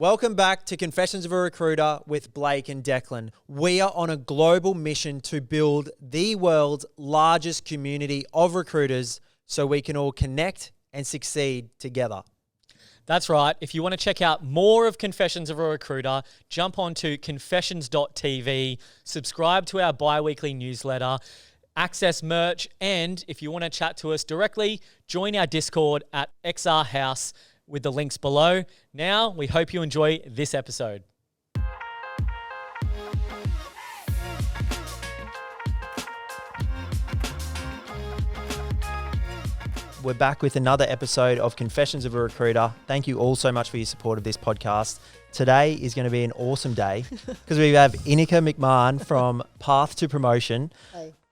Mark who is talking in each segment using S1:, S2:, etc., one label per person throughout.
S1: Welcome back to Confessions of a Recruiter with Blake and Declan. We are on a global mission to build the world's largest community of recruiters so we can all connect and succeed together.
S2: That's right. If you want to check out more of Confessions of a Recruiter, jump onto confessions.tv, subscribe to our bi-weekly newsletter, access merch, and if you want to chat to us directly, join our Discord at XR House with the links below. Now, we hope you enjoy this episode.
S1: We're back with another episode of Confessions of a Recruiter. Thank you all so much for your support of this podcast. Today is going to be an awesome day because we have Ineke McMahon from Path to Promotion,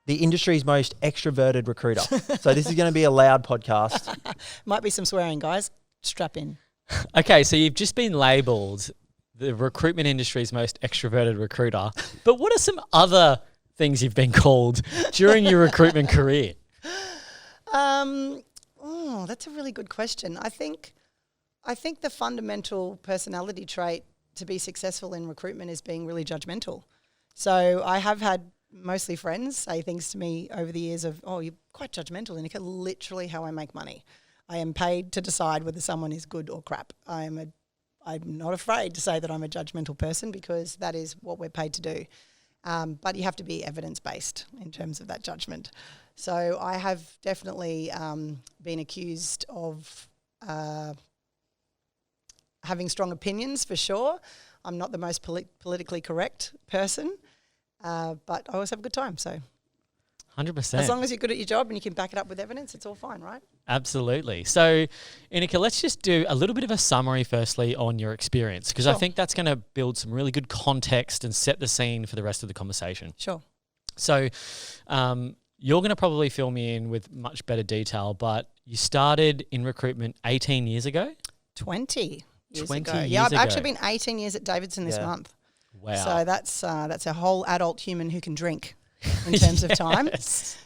S1: the industry's most extroverted recruiter. So this is going to be a loud podcast.
S3: Might be some swearing, guys. Strap in.
S2: Okay, so you've just been labelled the recruitment industry's most extroverted recruiter, but what are some other things you've been called during your recruitment career?
S3: That's a really good question. I think the fundamental personality trait to be successful in recruitment is being really judgmental. So I have had mostly friends say things to me over the years of, oh, you're quite judgmental, Ineke, literally how I make money. I am paid to decide whether someone is good or crap. I'm not afraid to say that I'm a judgmental person because that is what we're paid to do. But you have to be evidence-based in terms of that judgment. So I have definitely been accused of having strong opinions for sure. I'm not the most politically correct person, but I always have a good time. So
S2: 100%.
S3: as long as you're good at your job and you can back it up with evidence, it's all fine, right?
S2: Absolutely. So, Ineke, let's just do a little bit of a summary firstly on your experience, because I think that's going to build some really good context and set the scene for the rest of the conversation.
S3: Sure.
S2: So, you're going to probably fill me in with much better detail, but you started in recruitment 18 years ago?
S3: 20 years
S2: 20
S3: ago.
S2: years
S3: Yeah, I've
S2: ago.
S3: actually been 18 years at Davidson this month.
S2: Wow.
S3: So that's a whole adult human who can drink in terms of time.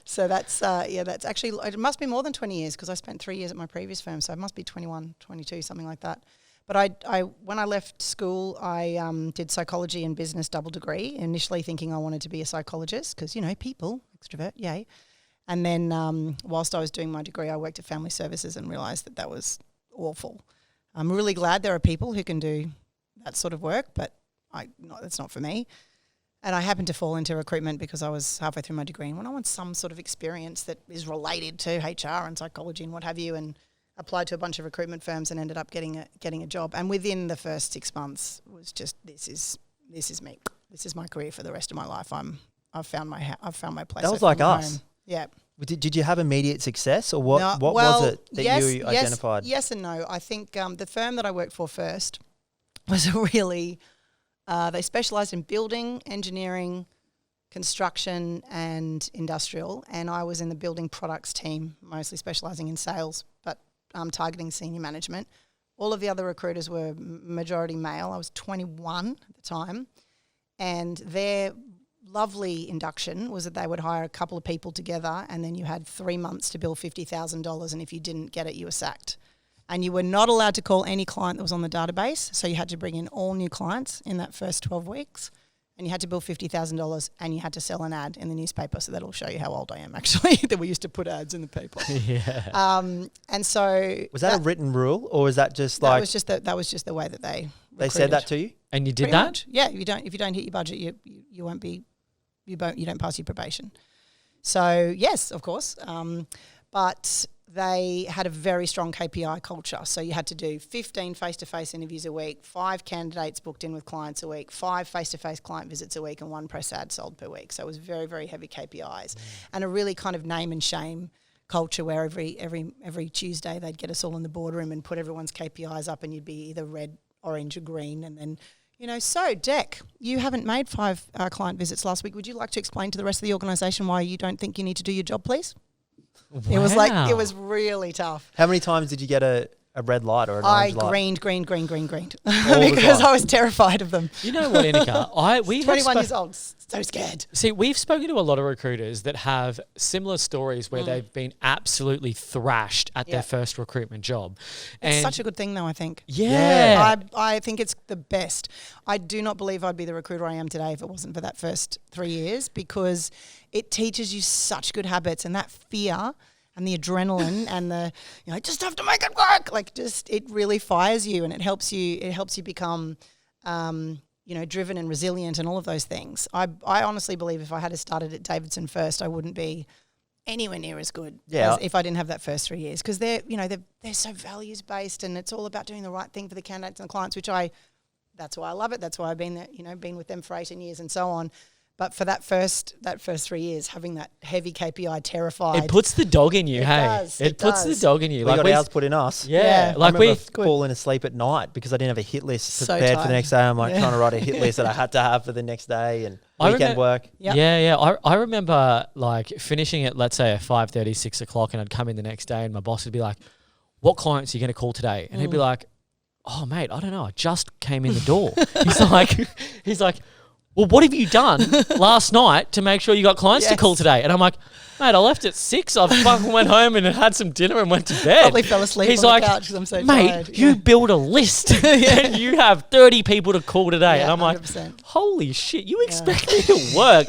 S3: So that's actually, it must be more than 20 years because I spent 3 years at my previous firm. So it must be 21, 22, something like that. But I when I left school, I did psychology and business double degree, initially thinking I wanted to be a psychologist because, people, extrovert, yay. And then whilst I was doing my degree, I worked at family services and realised that was awful. I'm really glad there are people who can do that sort of work, but that's not for me. And I happened to fall into recruitment because I was halfway through my degree and when I want some sort of experience that is related to HR and psychology and what have you, and applied to a bunch of recruitment firms and ended up getting a job. And within the first 6 months was just this is me. This is my career for the rest of my life. I've found my place.
S1: That was like us.
S3: home. Yeah.
S1: Did you have immediate success or what was it that you identified?
S3: Yes and no. I think the firm that I worked for first was a really they specialised in building, engineering, construction and industrial, and I was in the building products team, mostly specialising in sales, but targeting senior management. All of the other recruiters were majority male. I was 21 at the time, and their lovely induction was that they would hire a couple of people together and then you had 3 months to bill $50,000, and if you didn't get it, you were sacked. And you were not allowed to call any client that was on the database, so you had to bring in all new clients in that first 12 weeks, and you had to bill $50,000, and you had to sell an ad in the newspaper, so that'll show you how old I am, actually, that we used to put ads in the paper.
S2: Yeah.
S3: And so...
S1: Was that a written rule, or was that just
S3: that was just the way that they
S1: said that to you?
S2: And you did
S3: Pretty
S2: that?
S3: much. Yeah, if you don't hit your budget, you won't be... You don't pass your probation. So, yes, of course. But they had a very strong KPI culture. So you had to do 15 face-to-face interviews a week, 5 candidates booked in with clients a week, 5 face-to-face client visits a week, and 1 press ad sold per week. So it was very, very heavy KPIs. And a really kind of name and shame culture where every Tuesday they'd get us all in the boardroom and put everyone's KPIs up, and you'd be either red, orange or green. And then, so Dec, you haven't made 5 client visits last week. Would you like to explain to the rest of the organisation why you don't think you need to do your job, please?
S2: Wow.
S3: It was really tough.
S1: How many times did you get a a red light or an
S3: I
S1: orange light?
S3: greened
S1: All the
S3: because
S1: time.
S3: I was terrified of them.
S2: You know what, Ineke? We
S3: 21 years old, so scared.
S2: See, we've spoken to a lot of recruiters that have similar stories where they've been absolutely thrashed at their first recruitment job.
S3: It's
S2: And
S3: such a good thing, though, I think.
S2: yeah.
S3: I think it's the best. I do not believe I'd be the recruiter I am today if it wasn't for that first 3 years, because it teaches you such good habits, and that fear and the adrenaline and the, just have to make it work. It really fires you, and it helps you become, driven and resilient and all of those things. I honestly believe if I had started at Davidson first, I wouldn't be anywhere near as good as if I didn't have that first 3 years, because they're so values based, and it's all about doing the right thing for the candidates and the clients, that's why I love it. That's why I've been there, been with them for 18 years and so on. But for that first 3 years, having that heavy KPI terrified.
S2: It puts the dog in you, It puts the dog in you.
S1: We got ours put in us.
S2: Yeah.
S1: I remember falling asleep at night because I didn't have a hit list prepared for the next day. I'm trying to write a hit list that I had to have for the next day and weekend work.
S3: Yep.
S2: Yeah. I remember finishing at, let's say, at 5:30, 6 o'clock, and I'd come in the next day and my boss would be like, "What clients are you going to call today?" And he'd be like, "Oh, mate, I don't know. I just came in the door." He's like, "Well, what have you done last night to make sure you got clients to call today?" And I'm like, "Mate, I left at 6. I fucking went home and had some dinner and went to bed."
S3: Probably fell asleep on the couch because I'm so tired.
S2: "Mate, you build a list and you have 30 people to call today."
S3: Yeah,
S2: and I'm
S3: 100%.
S2: like, "Holy shit, you expect me to work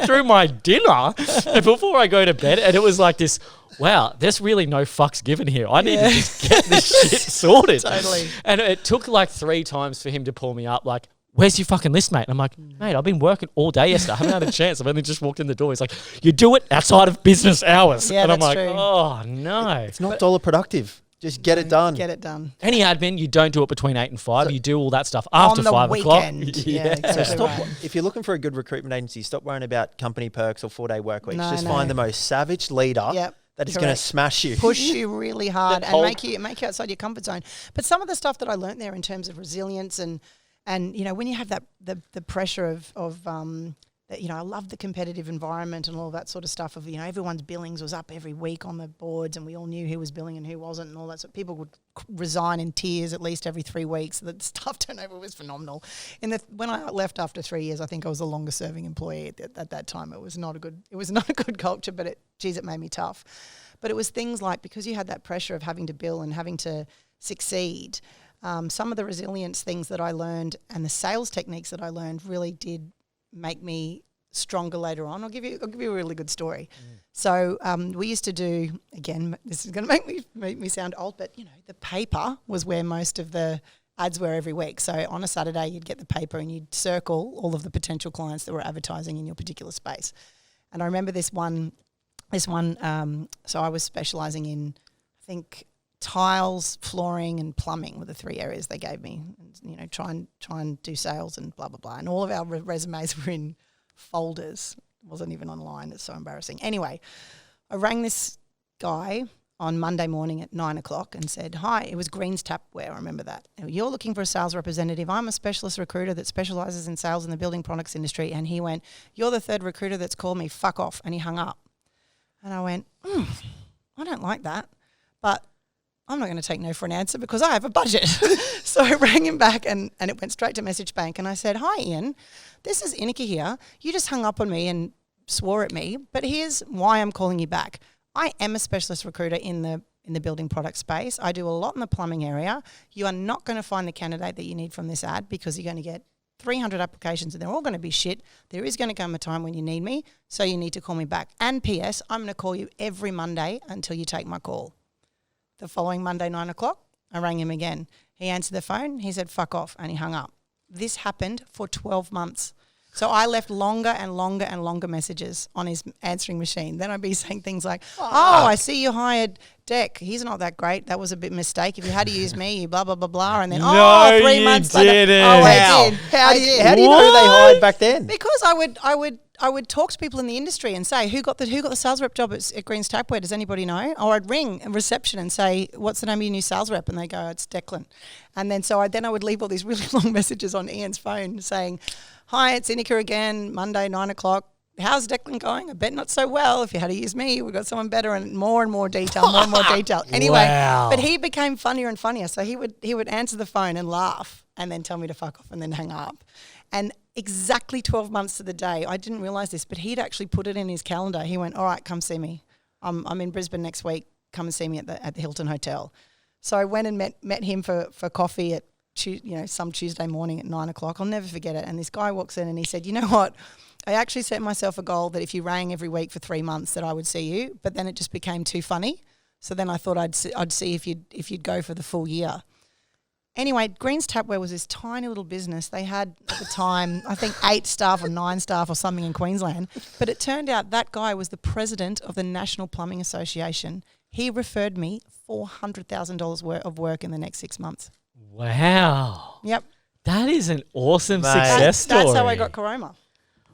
S2: through my dinner and before I go to bed?" And it was like this, wow, there's really no fucks given here. I need to just get this shit sorted.
S3: Totally.
S2: And it took 3 times for him to pull me up, "Where's your fucking list, mate?" And I'm like, "Mate, I've been working all day yesterday. I haven't had a chance. I've only just walked in the door." He's like, "You do it outside of business hours."
S3: Yeah,
S2: and I'm
S3: that's
S2: like,
S3: true.
S2: "Oh, no."
S1: It's not dollar productive. Just get it done.
S3: Get it done.
S2: Any admin, you don't do it between 8 and 5. You do all that stuff after
S3: On the
S2: 5 o'clock.
S3: weekend. Yeah, exactly
S1: So
S3: right.
S1: if you're looking for a good recruitment agency, stop worrying about company perks or 4-day work weeks.
S3: No,
S1: Just
S3: no.
S1: find the most savage leader that is going to
S3: Correct.
S1: smash you.
S3: Push you really hard and
S1: Hulk.
S3: make you outside your comfort zone. But some of the stuff that I learned there in terms of resilience and when you have that the pressure of that, I love the competitive environment and all that sort of stuff of, everyone's billings was up every week on the boards and we all knew who was billing and who wasn't and all that. So people would resign in tears at least every 3 weeks. The staff turnover was phenomenal. When I left after 3 years, I think I was the longest serving employee at that time. It was not a good culture, but it made me tough. But it was things like, because you had that pressure of having to bill and having to succeed, some of the resilience things that I learned and the sales techniques that I learned really did make me stronger later on. I'll give you a really good story. So we used to do, again, this is going to make me sound old, but the paper was where most of the ads were every week. So on a Saturday, you'd get the paper and you'd circle all of the potential clients that were advertising in your particular space. And I remember this one. So I was specialising in, I think, tiles, flooring, and plumbing were the 3 areas they gave me. And, try and do sales and blah blah blah. And all of our resumes were in folders. It wasn't even online. It's so embarrassing. Anyway, I rang this guy on Monday morning at 9 o'clock and said, "Hi," it was Green's Tapware. I remember that. "You're looking for a sales representative. I'm a specialist recruiter that specialises in sales in the building products industry." And he went, "You're the third recruiter that's called me. Fuck off." And he hung up. And I went, I don't like that, but I'm not going to take no for an answer because I have a budget. So I rang him back and it went straight to Message Bank. And I said, "Hi, Ian, this is Ineke here. You just hung up on me and swore at me, but here's why I'm calling you back. I am a specialist recruiter in the building product space. I do a lot in the plumbing area. You are not going to find the candidate that you need from this ad because you're going to get 300 applications and they're all going to be shit. There is going to come a time when you need me, so you need to call me back. And P.S., I'm going to call you every Monday until you take my call." The following Monday, 9 o'clock, I rang him again. He answered the phone. He said, "Fuck off," and he hung up. This happened for 12 months. So I left longer and longer and longer messages on his answering machine. Then I'd be saying things like, "Oh, I see you hired Deck. He's not that great. That was a bit mistake. If you had to use me, you blah, blah, blah, blah." And then,
S2: No,
S3: 3
S2: you
S3: months later.
S2: didn't.
S3: Oh, I
S1: How?
S3: did.
S1: How do you know who they hired back then?
S3: Because I would talk to people in the industry and say, who got the sales rep job at Green's Tapware? Does anybody know? Or I'd ring a reception and say, "What's the name of your new sales rep?" And they go, "It's Declan." And then I would leave all these really long messages on Ian's phone saying, "Hi, it's Ineke again, Monday, 9 o'clock. how's Declan going? I bet not so well. If you had to use me, we've got someone better, and more detail, more and more detail. Anyway,
S2: Wow.
S3: but he became funnier and funnier. So he would answer the phone and laugh and then tell me to fuck off and then hang up. And exactly 12 months to the day, I didn't realise this, but he'd actually put it in his calendar. He went, all right, come see me. I'm in Brisbane next week. Come and see me at the Hilton Hotel. So I went and met him for coffee at some Tuesday morning at 9 o'clock. I'll never forget it. And this guy walks in and he said, you know what? I actually set myself a goal that if you rang every week for 3 months that I would see you, but then it just became too funny. So then I thought I'd see if you'd go for the full year. Anyway, Green's Tapware was this tiny little business. They had at the time, I think 8 staff or 9 staff or something in Queensland. But it turned out that guy was the president of the National Plumbing Association. He referred me $400,000 worth of work in the next 6 months.
S2: Wow.
S3: Yep.
S2: That is an awesome
S1: Mate.
S2: success story.
S3: That's how I got Caroma.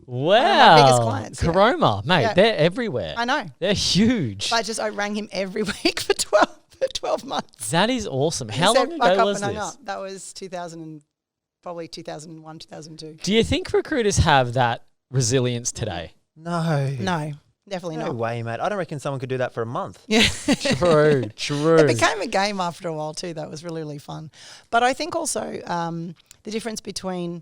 S2: Wow.
S3: One of my biggest clients, yeah.
S2: Caroma, mate,
S3: Yeah.
S2: they're everywhere.
S3: I know.
S2: They're huge.
S3: But I rang him every week for 12 months.
S2: That is awesome.
S3: He
S2: How
S3: said,
S2: long
S3: "Fuck
S2: ago
S3: up,"
S2: was
S3: and hung
S2: this?
S3: up. That was 2001, 2002.
S2: Do you think recruiters have that resilience today?
S1: No.
S3: No, definitely
S1: No
S3: not.
S1: way, mate. I don't reckon someone could do that for a month.
S3: Yeah.
S2: True.
S3: It became a game after a while too. That was really, really fun. But I think also the difference between,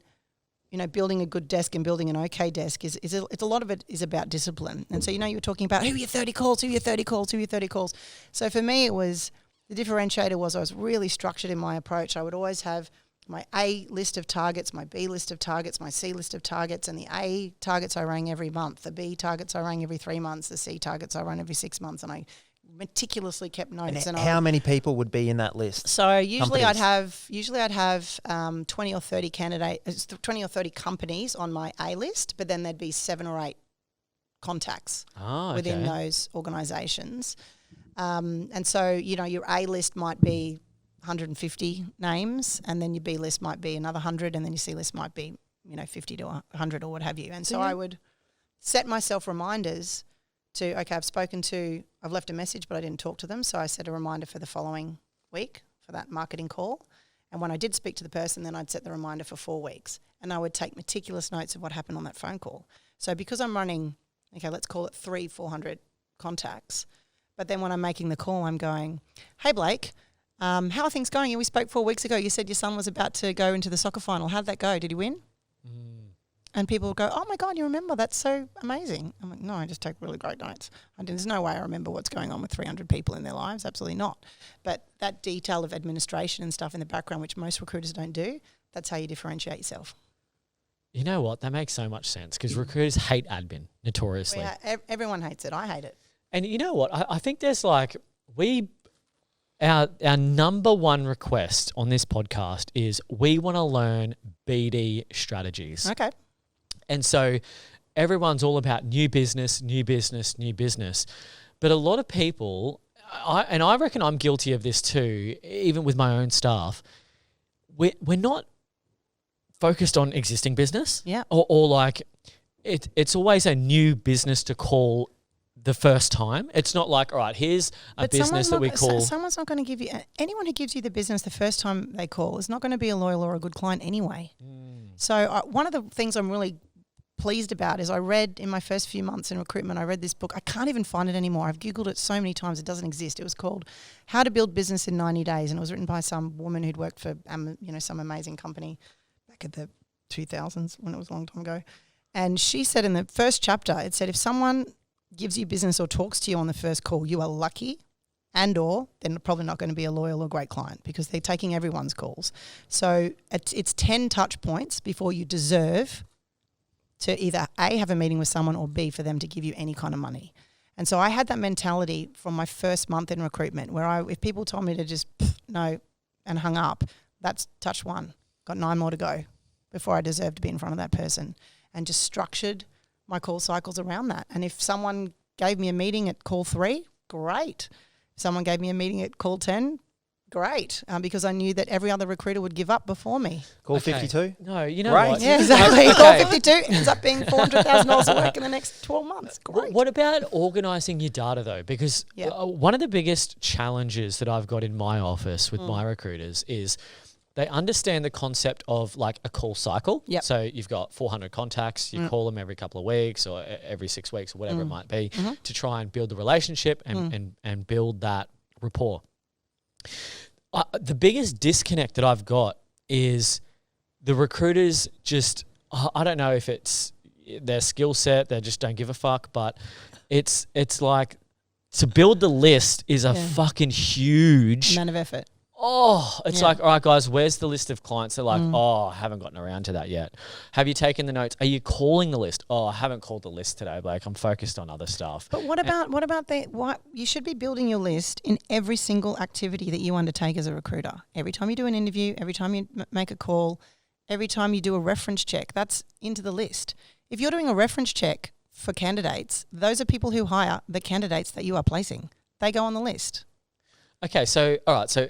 S3: building a good desk and building an okay desk is it's a lot of it is about discipline. And so, you were talking about who are your 30 calls, who are your 30 calls, who are your 30 calls. So for me, it was the differentiator was I was really structured in my approach. I would always have my A list of targets, my B list of targets, my C list of targets, and the A targets I rang every month, the B targets I rang every 3 months, the C targets I rang every 6 months, and I meticulously kept notes.
S1: And how many people would be in that list?
S3: So usually
S1: Companies.
S3: I'd have 20 or 30 candidates, 20 or 30 companies on my A list, but then there'd be 7 or 8 contacts within those organisations. And so, your A list might be 150 names, and then your B list might be another 100, and then your C list might be, 50 to 100 or what have you. And so I would set myself reminders to, okay, I've left a message, but I didn't talk to them. So I set a reminder for the following week for that marketing call. And when I did speak to the person, then I'd set the reminder for 4 weeks. And I would take meticulous notes of what happened on that phone call. So because I'm running, let's call it 400 contacts. But then when I'm making the call, I'm going, hey, Blake, how are things going? We spoke 4 weeks ago. You said your son was about to go into the soccer final. How'd that go? Did he win? And people will go, oh, my God, you remember? That's so amazing. I'm like, no, I just take really great notes. There's no way I remember what's going on with 300 people in their lives. Absolutely not. But that detail of administration and stuff in the background, which most recruiters don't do, that's how you differentiate yourself.
S2: You know what? That makes so much sense because recruiters hate admin, notoriously.
S3: Everyone hates it. I hate it.
S2: And you know what? I think there's our number one request on this podcast is we want to learn BD strategies.
S3: Okay.
S2: And so everyone's all about new business. But a lot of people, I reckon I'm guilty of this too, even with my own staff, we're not focused on existing business.
S3: Yeah.
S2: Or like it's always a new business to call the first time. It's not like, all right, here's a business that we call.
S3: Someone's not going to give you, anyone who gives you the business the first time they call is not going to be a loyal or a good client anyway. So one of the things I'm really pleased about is I read in my first few months in recruitment, I read this book. I can't even find it anymore. I've Googled it so many times. It doesn't exist. It was called How to Build Business in 90 Days. And it was written by some woman who'd worked for, some amazing company back at the 2000s when it was a long time ago. And she said in the first chapter, it said, if someone gives you business or talks to you on the first call, you are lucky and or they're probably not going to be a loyal or great client because they're taking everyone's calls. So it's 10 touch points before you deserve to either A, have a meeting with someone or B, for them to give you any kind of money. And so I had that mentality from my first month in recruitment where if people told me to just no and hung up, that's touch 1. Got 9 more to go before I deserved to be in front of that person, and just structured my call cycles around that. And if someone gave me a meeting at call 3, great. If someone gave me a meeting at call 10, great, because I knew that every other recruiter would give up before me.
S1: Call 52?
S2: No, you know
S1: Right.
S2: what?
S3: Yeah, exactly. Call 52 ends up being $400,000 of work in the next 12 months. Great.
S2: What about organising your data though? Because one of the biggest challenges that I've got in my office with my recruiters is They understand the concept of like a call cycle.
S3: Yep.
S2: So you've got 400 contacts. You call them every couple of weeks or every 6 weeks or whatever it might be to try and build the relationship and build that rapport. The biggest disconnect that I've got is the recruiters just, I don't know if it's their skill set, they just don't give a fuck, but it's like to build the list is a fucking huge
S3: amount of effort.
S2: Oh, it's like, all right, guys, where's the list of clients? They're like, oh, I haven't gotten around to that yet. Have you taken the notes? Are you calling the list? Oh, I haven't called the list today, Blake. I'm focused on other stuff.
S3: But what about you should be building your list in every single activity that you undertake as a recruiter. Every time you do an interview, every time you make a call, every time you do a reference check, that's into the list. If you're doing a reference check for candidates, those are people who hire the candidates that you are placing. They go on the list.
S2: Okay, so, all right, so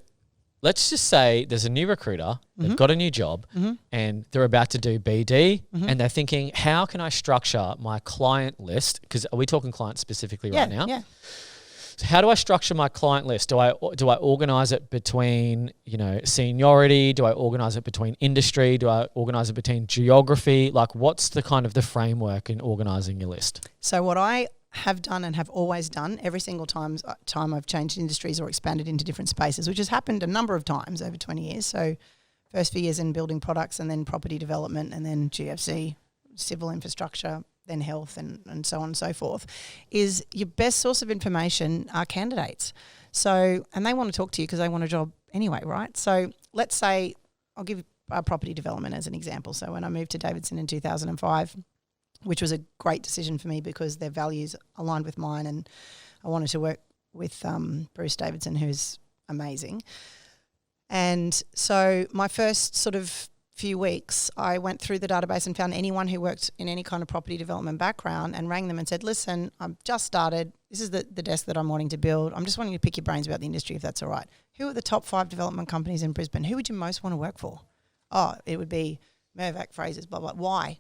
S2: let's just say there's a new recruiter, they've got a new job, and they're about to do BD, and they're thinking, how can I structure my client list? Because are we talking clients specifically right now?
S3: Yeah.
S2: So how do I structure my client list? Do I organize it between, seniority? Do I organize it between industry? Do I organize it between geography? Like, what's the kind of the framework in organizing your list?
S3: So what I have done and have always done every single time I've changed industries or expanded into different spaces, which has happened a number of times over 20 years. So first few years in building products and then property development and then GFC, civil infrastructure, then health and so on and so forth, is your best source of information are candidates. So, and they want to talk to you because they want a job anyway, right? So let's say, I'll give property development as an example. So when I moved to Davidson in 2005, which was a great decision for me because their values aligned with mine and I wanted to work with Bruce Davidson, who's amazing. And so my first sort of few weeks, I went through the database and found anyone who worked in any kind of property development background and rang them and said, listen, I've just started. This is the desk that I'm wanting to build. I'm just wanting to pick your brains about the industry, if that's all right. Who are the top 5 development companies in Brisbane? Who would you most want to work for? Oh, it would be Mirvac, Frasers, blah, blah. Why?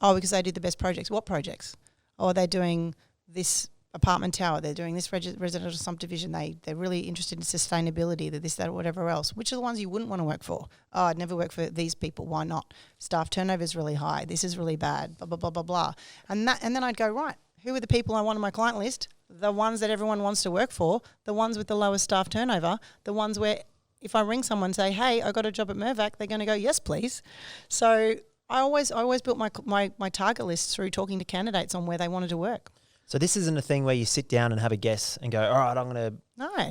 S3: Oh, because they do the best projects. What projects? Oh, they're doing this apartment tower. They're doing this residential subdivision. They're really interested in sustainability, this, that, or whatever else. Which are the ones you wouldn't want to work for? Oh, I'd never work for these people. Why not? Staff turnover is really high. This is really bad. Blah, blah, blah, blah, blah. And then I'd go, right, who are the people I want on my client list? The ones that everyone wants to work for, the ones with the lowest staff turnover, the ones where if I ring someone and say, hey, I got a job at Mirvac, they're going to go, yes, please. So I always built my target list through talking to candidates on where they wanted to work.
S1: So this isn't a thing where you sit down and have a guess and go, all right, I'm going to...
S3: No.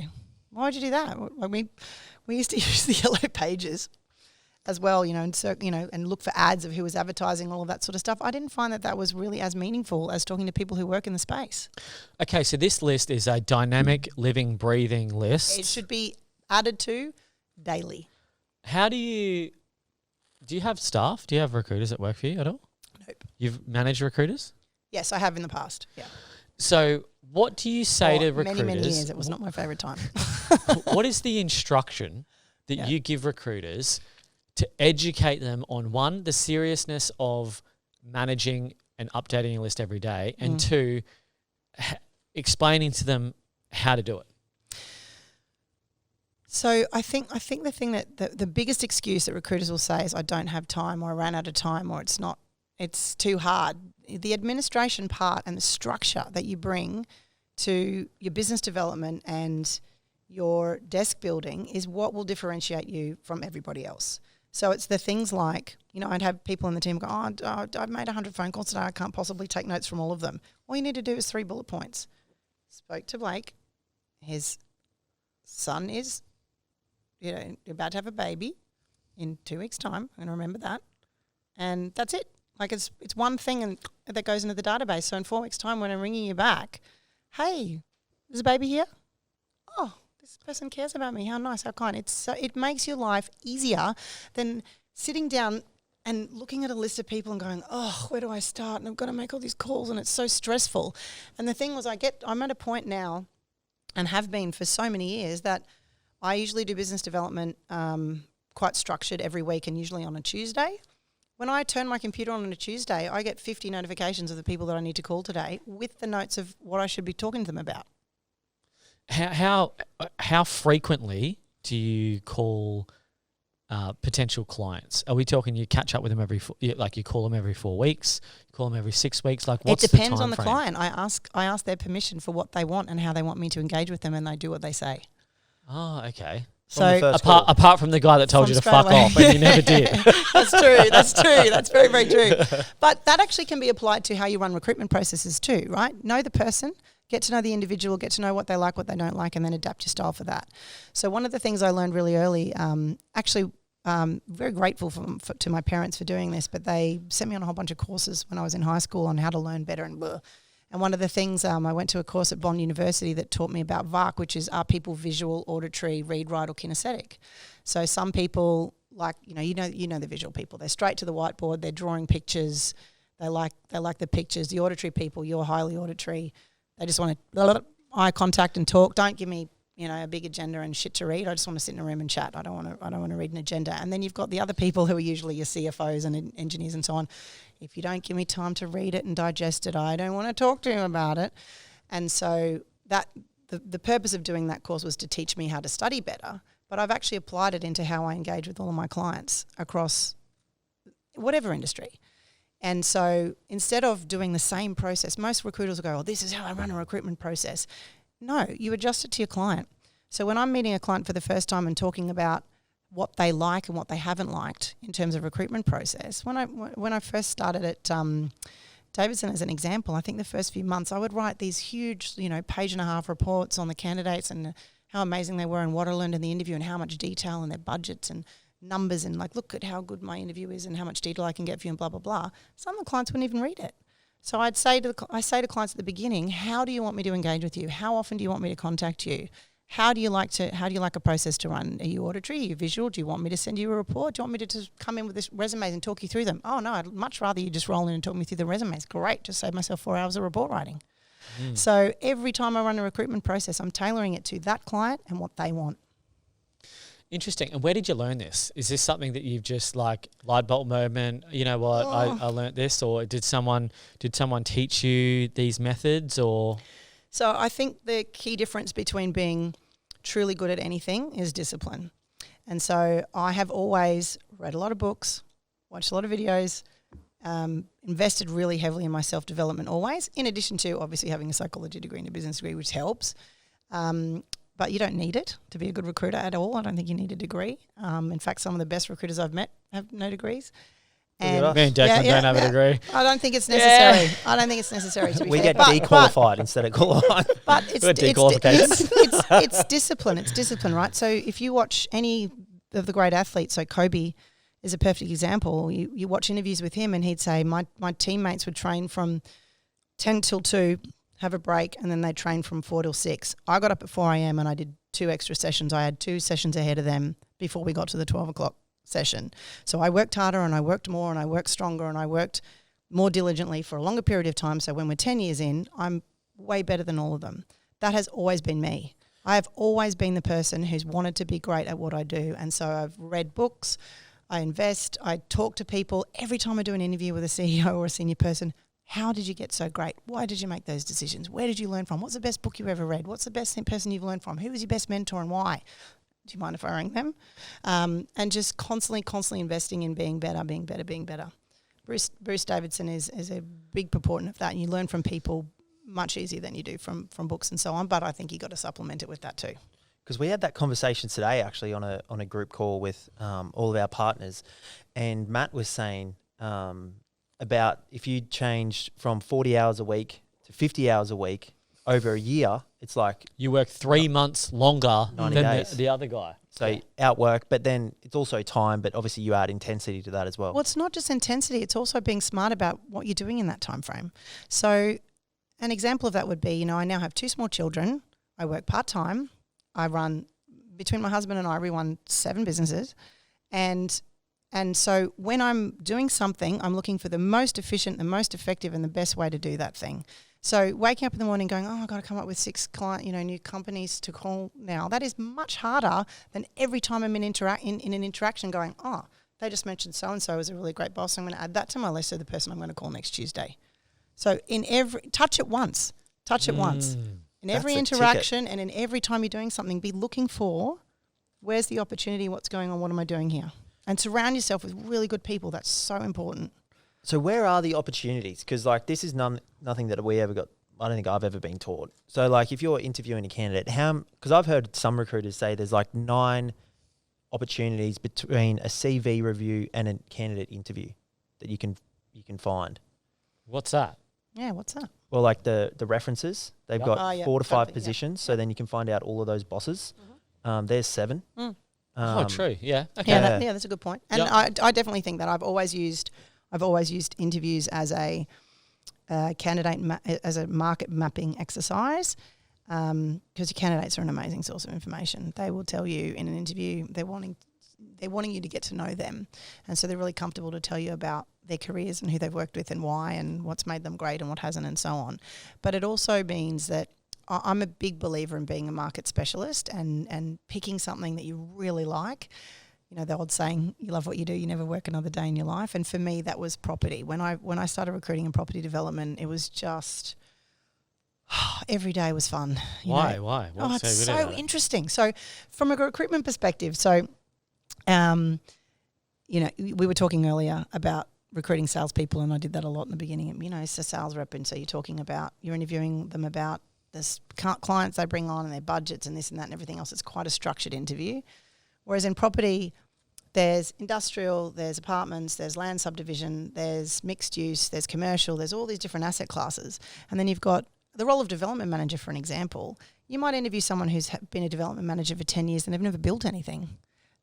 S3: Why would you do that? I mean, we used to use the yellow pages as well, and look for ads of who was advertising, all of that sort of stuff. I didn't find that was really as meaningful as talking to people who work in the space.
S2: Okay, so this list is a dynamic, living, breathing list.
S3: It should be added to daily.
S2: How do you have staff? Do you have recruiters that work for you at all?
S3: Nope.
S2: You've managed recruiters?
S3: Yes, I have in the past, yeah.
S2: So what do you say to recruiters?
S3: Many years. It was not my favourite time.
S2: What is the instruction that you give recruiters to educate them on, one, the seriousness of managing and updating your list every day, and two, explaining to them how to do it?
S3: So I think the thing that the biggest excuse that recruiters will say is I don't have time, or I ran out of time, or it's too hard. The administration part and the structure that you bring to your business development and your desk building is what will differentiate you from everybody else. So it's the things like, I'd have people in the team go, I've made 100 phone calls today. I can't possibly take notes from all of them. All you need to do is 3 bullet points. Spoke to Blake. His son is, about to have a baby in 2 weeks' time. I'm going to remember that. And that's it. Like it's one thing and that goes into the database. So in 4 weeks' time when I'm ringing you back, hey, there's a baby here? Oh, this person cares about me. How nice, how kind. It makes your life easier than sitting down and looking at a list of people and going, oh, where do I start? And I've got to make all these calls and it's so stressful. And the thing was I'm at a point now and have been for so many years that I usually do business development quite structured every week and usually on a Tuesday. When I turn my computer on a Tuesday, I get 50 notifications of the people that I need to call today with the notes of what I should be talking to them about.
S2: How frequently do you call potential clients? Are we talking you catch up with them you call them every 4 weeks, you call them every 6 weeks? Like, what's
S3: it depends
S2: the
S3: on the
S2: time frame?
S3: client. I ask their permission for what they want and how they want me to engage with them, and they do what they say.
S2: Oh, okay.
S3: So
S2: apart from the guy that told you to fuck off and you never did.
S3: That's true. That's very, very true. But that actually can be applied to how you run recruitment processes too, right? Know the person, get to know the individual, get to know what they like, what they don't like, and then adapt your style for that. So one of the things I learned really early, very grateful to my parents for doing this, but they sent me on a whole bunch of courses when I was in high school on how to learn better and blah. And one of the things, I went to a course at Bond University that taught me about VARK, which is, are people visual, auditory, read, write, or kinesthetic? So some people you know the visual people. They're straight to the whiteboard. They're drawing pictures. They like the pictures. The auditory people, you're highly auditory. They just want to eye contact and talk. Don't give me a big agenda and shit to read. I just want to sit in a room and chat. I don't want to read an agenda. And then you've got the other people who are usually your CFOs and engineers and so on. If you don't give me time to read it and digest it, I don't want to talk to you about it. And so that the purpose of doing that course was to teach me how to study better. But I've actually applied it into how I engage with all of my clients across whatever industry. And so instead of doing the same process, most recruiters will go, oh, this is how I run a recruitment process. No, you adjust it to your client. So when I'm meeting a client for the first time and talking about what they like and what they haven't liked in terms of recruitment process, when I first started at Davidson as an example, I think the first few months I would write these huge, page and a half reports on the candidates and how amazing they were and what I learned in the interview and how much detail and their budgets and numbers and look at how good my interview is and how much detail I can get for you and blah, blah, blah. Some of the clients wouldn't even read it. So I say to clients at the beginning, how do you want me to engage with you? How often do you want me to contact you? How do you like a process to run? Are you auditory? Are you visual? Do you want me to send you a report? Do you want me to just come in with this resumes and talk you through them? Oh no, I'd much rather you just roll in and talk me through the resumes. Great, just save myself 4 hours of report writing. So every time I run a recruitment process, I'm tailoring it to that client and what they want.
S2: Interesting. And where did you learn this? Is this something that you've just light bulb moment, you know what, I learned this, or did someone teach you these methods, or?
S3: So I think the key difference between being truly good at anything is discipline. And so I have always read a lot of books, watched a lot of videos, invested really heavily in my self-development always, in addition to obviously having a psychology degree and a business degree, which helps. But you don't need it to be a good recruiter at all. I don't think you need a degree. In fact, some of the best recruiters I've met have no degrees. And
S2: me and Declan don't have a degree.
S3: I don't think it's necessary. I don't think it's necessary to be
S1: we
S3: fair.
S1: get dequalified instead of qualified.
S3: But it's discipline. It's discipline, right? So if you watch any of the great athletes, so Kobe is a perfect example. You watch interviews with him and he'd say, my teammates would train from 10 till 2, have a break, and then they'd train from 4 till 6. I got up at 4 a.m. and I did 2 extra sessions. I had 2 sessions ahead of them before we got to the 12 o'clock session. So I worked harder and I worked more and I worked stronger and I worked more diligently for a longer period of time. So when we're 10 years in, I'm way better than all of them. That has always been me. I have always been the person who's wanted to be great at what I do. And so I've read books, I invest, I talk to people. Every time I do an interview with a CEO or a senior person, how did you get so great? Why did you make those decisions? Where did you learn from? What's the best book you ever read? What's the best person you've learned from? Who was your best mentor and why? Do you mind if I rank them? And just constantly investing in being better. Bruce Davidson is a big proponent of that, and you learn from people much easier than you do from books and so on, but I think you got to supplement it with that too.
S1: Because we had that conversation today actually on a group call with all of our partners, and Matt was saying about if you changed from 40 hours a week to 50 hours a week over a year, it's like
S2: you work 3 months longer than the other guy.
S1: So outwork, but then it's also time, but obviously you add intensity to that as well.
S3: Well, it's not just intensity, it's also being smart about what you're doing in that time frame. So an example of that would be, I now have 2 small children. I work part-time. I run, between my husband and I, we run 7 businesses. And so when I'm doing something, I'm looking for the most efficient, the most effective, and the best way to do that thing. So waking up in the morning going, I've got to come up with 6 new companies to call now. That is much harder than every time I'm in an interaction going, they just mentioned so-and-so is a really great boss. I'm going to add that to my list of the person I'm going to call next Tuesday. So touch it once. In every interaction and in every time you're doing something, be looking for, where's the opportunity, what's going on, what am I doing here? And surround yourself with really good people. That's so important.
S1: So where are the opportunities? Because like this is nothing that we ever got. I don't think I've ever been taught. So like if you're interviewing a candidate, because I've heard some recruiters say there's like 9 opportunities between a CV review and a candidate interview that you can find.
S2: What's that?
S3: Yeah, what's that?
S1: Well, like the references, they've
S2: Yep.
S1: got 4 to 5
S3: perfect,
S1: positions, so then you can find out all of those bosses. There's 7.
S2: Oh, true. Yeah. Okay.
S3: Yeah, that's a good point. And
S2: Yep.
S3: I definitely think that I've always used interviews as a as a market mapping exercise, because your candidates are an amazing source of information. They will tell you in an interview they're wanting you to get to know them, and so they're really comfortable to tell you about their careers and who they've worked with and why and what's made them great and what hasn't and so on. But it also means that I'm a big believer in being a market specialist and picking something that you really like. You know, the old saying, you love what you do, you never work another day in your life. And for me, that was property. When I started recruiting in property development, it was just every day was fun.
S2: Why?
S3: It's
S2: good
S3: so
S2: about it?
S3: interesting. So from a recruitment perspective, we were talking earlier about recruiting salespeople, and I did that a lot in the beginning. It's a sales rep, and so you're interviewing them about the clients they bring on and their budgets and this and that and everything else. It's quite a structured interview. Whereas in property, there's industrial, there's apartments, there's land subdivision, there's mixed use, there's commercial, there's all these different asset classes. And then you've got the role of development manager, for an example. You might interview someone who's been a development manager for 10 years and they've never built anything.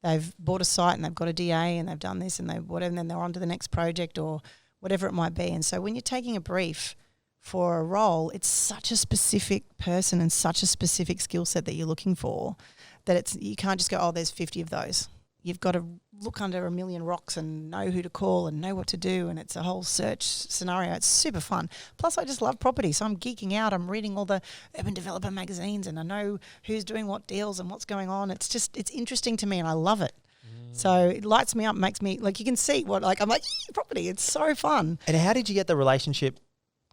S3: They've bought a site and they've got a DA and they've done this and and then they're on to the next project or whatever it might be. And so when you're taking a brief for a role, it's such a specific person and such a specific skill set that you're looking for that you can't just go, oh, there's 50 of those. You've got to look under a million rocks and know who to call and know what to do, and it's a whole search scenario. It's super fun. Plus, I just love property, so I'm geeking out. I'm reading all the urban developer magazines and I know who's doing what deals and what's going on. It's interesting to me and I love it. So it lights me up, makes me, like, you can see I'm like, property, it's so fun.
S1: And how did you get the relationship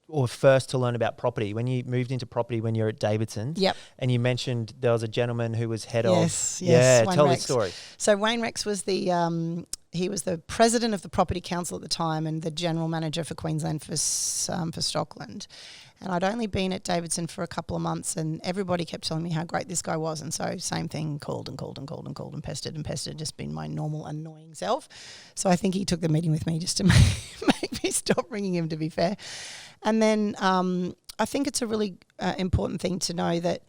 S1: or first to learn about property when you moved into property when you're at Davidson?
S3: Yep.
S1: And you mentioned there was a gentleman who was head
S3: Yes,
S1: of. Yeah,
S3: Wayne
S1: tell
S3: Rex.
S1: the story.
S3: So Wayne Rex was he was the president of the Property Council at the time and the general manager for Queensland for Stockland. And I'd only been at Davidson for a couple of months and everybody kept telling me how great this guy was. And so same thing, called and pestered, just been my normal annoying self. So I think he took the meeting with me just to make me stop ringing him, to be fair. And then I think it's a really important thing to know that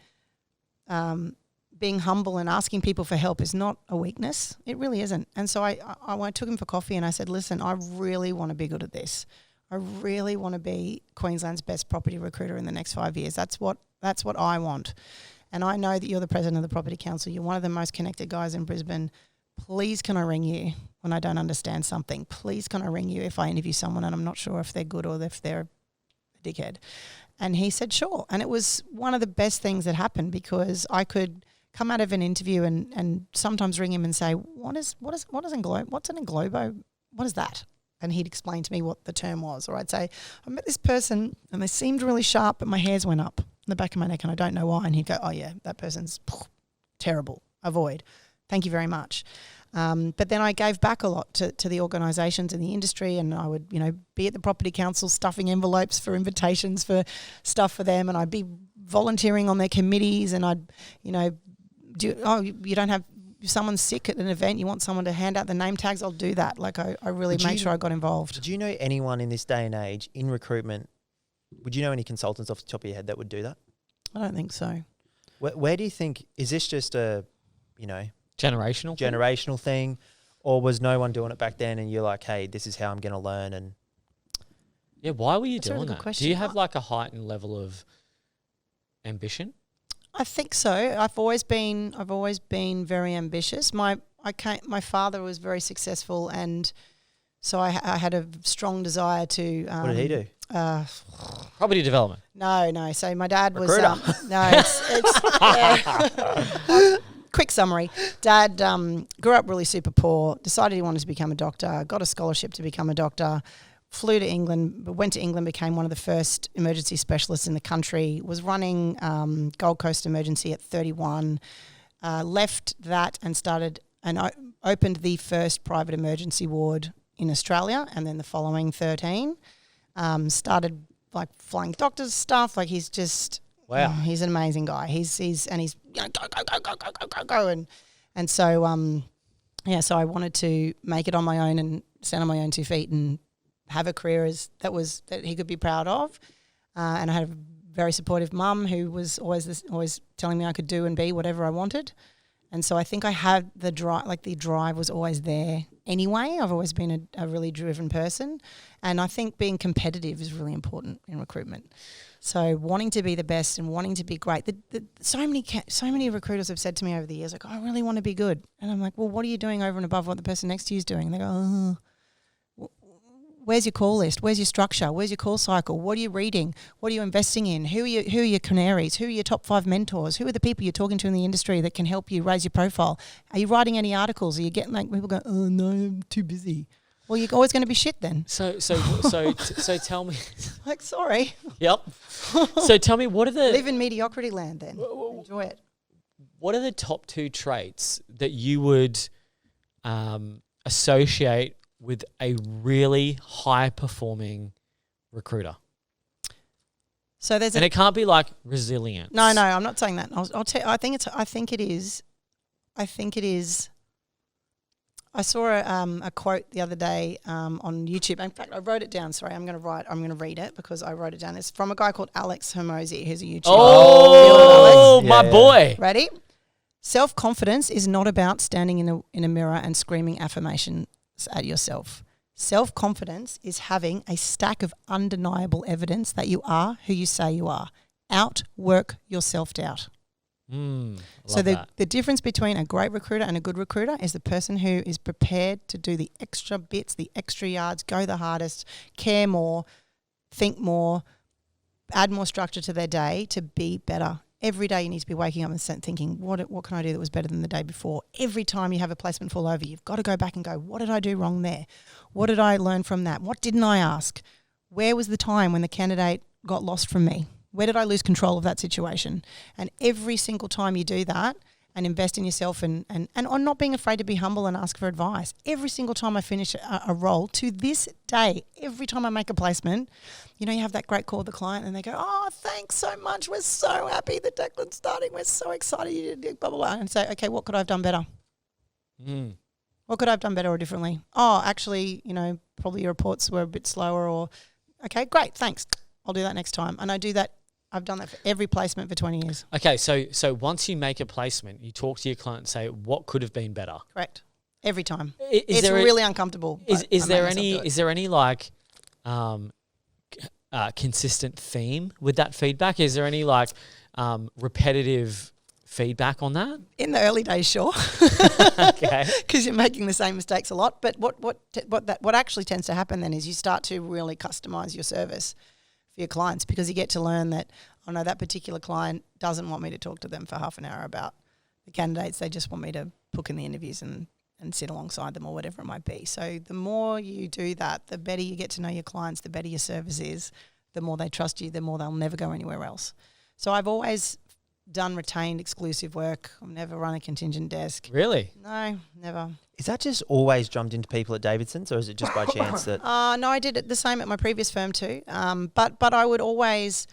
S3: being humble and asking people for help is not a weakness. It really isn't. And so I took him for coffee and I said, listen, I really want to be good at this. I really want to be Queensland's best property recruiter in the next 5 years. That's what I want. And I know that you're the president of the Property Council. You're one of the most connected guys in Brisbane. Please can I ring you when I don't understand something? Please can I ring you if I interview someone and I'm not sure if they're good or if they're a dickhead? And he said, sure. And it was one of the best things that happened because I could come out of an interview and sometimes ring him and say, what's an englobo? What is that? And he'd explain to me what the term was. Or I'd say, I met this person and they seemed really sharp, but my hairs went up in the back of my neck and I don't know why. And he'd go, oh yeah, that person's terrible. Avoid. Thank you very much. But then I gave back a lot to the organisations in the industry, and I would, be at the Property Council stuffing envelopes for invitations for stuff for them, and I'd be volunteering on their committees, and I'd, if someone's sick at an event, you want someone to hand out the name tags, I'll do that. Like I really made sure I got involved.
S1: Do you know anyone in this day and age in recruitment? Would you know any consultants off the top of your head that would do that?
S3: I don't think so.
S1: Where do you think, is this just a,
S2: generational
S1: thing, or was no one doing it back then and you're like, hey, this is how I'm going to learn? And
S2: yeah, why were you
S3: That's a
S2: doing
S3: really good
S2: that?
S3: question.
S2: Do you have like a heightened level of ambition?
S3: I think so. I've always been very ambitious. My father was very successful, and so I had a strong desire to.
S1: What did he do?
S2: Property development.
S3: No. So my dad was quick summary. Dad grew up really super poor. Decided he wanted to become a doctor. Got a scholarship to become a doctor. Flew to England, went to England, became one of the first emergency specialists in the country, was running Gold Coast Emergency at 31, left that and started opened the first private emergency ward in Australia, and then the following 13. Started like flying doctors stuff. Like he's just he's an amazing guy. He's go, and so so I wanted to make it on my own and stand on my own 2 feet and have a career that he could be proud of. And I had a very supportive mum who was always telling me I could do and be whatever I wanted. And so I think I had the drive, like the drive was always there anyway. I've always been a really driven person. And I think being competitive is really important in recruitment. So wanting to be the best and wanting to be great. So many recruiters have said to me over the years, like, I really want to be good. And I'm like, well, what are you doing over and above what the person next to you is doing? And they go, where's your call list? Where's your structure? Where's your call cycle? What are you reading? What are you investing in? Who are your canaries? Who are your top 5 mentors? Who are the people you're talking to in the industry that can help you raise your profile? Are you writing any articles? Are you getting like people go, oh no, I'm too busy? Well, you're always going to be shit then.
S2: So tell me.
S3: Like, sorry.
S2: Yep. So tell me, what are the
S3: live in mediocrity land then? Enjoy it.
S2: What are the top 2 traits that you would associate with a really high performing recruiter?
S3: So
S2: and it can't be like resilience.
S3: No, I'm not saying that. I'll tell. I think it is. I saw a quote the other day on YouTube. In fact, I wrote it down. Sorry, I'm going to read it because I wrote it down. It's from a guy called Alex Hermosi, who's a YouTuber.
S2: Oh, my boy!
S3: Ready? Self-confidence is not about standing in a mirror and screaming affirmations at yourself. Self-confidence is having a stack of undeniable evidence that you are who you say you are. Outwork your self-doubt. So the difference between a great recruiter and a good recruiter is the person who is prepared to do the extra bits, the extra yards, go the hardest, care more, think more, add more structure to their day to be better. Every day you need to be waking up and thinking, what can I do that was better than the day before? Every time you have a placement fall over, you've got to go back and go, what did I do wrong there? What did I learn from that? What didn't I ask? Where was the time when the candidate got lost from me? Where did I lose control of that situation? And every single time you do that and invest in yourself and on not being afraid to be humble and ask for advice, every single time I finish a role to this day, every time I make a placement, you have that great call with the client and they go, oh, thanks so much. We're so happy that Declan's starting. We're so excited you did blah, blah, blah. And say, okay, what could I have done better? What could I have done better or differently? Oh, actually, probably your reports were a bit slower or, okay, great, thanks. I'll do that next time. And I do that. I've done that for every placement for 20 years.
S2: Okay, so once you make a placement, you talk to your client and say, what could have been better?
S3: Correct. Every time. It's really uncomfortable.
S2: Is there any like consistent theme with that feedback? Is there any like repetitive feedback on that?
S3: In the early days, sure.
S2: Okay.
S3: Because you're making the same mistakes a lot. But what actually tends to happen then is you start to really customize your service for your clients because you get to learn that, oh no, that particular client doesn't want me to talk to them for half an hour about the candidates. They just want me to book in the interviews and sit alongside them or whatever it might be. So the more you do that, the better you get to know your clients, the better your service is, the more they trust you, the more they'll never go anywhere else. So I've always done retained exclusive work. I've never run a contingent desk.
S2: Really?
S3: No, never.
S1: Is that just always jumped into people at Davidson's, or is it just by chance that?
S3: No, I did it the same at my previous firm too. But I would always,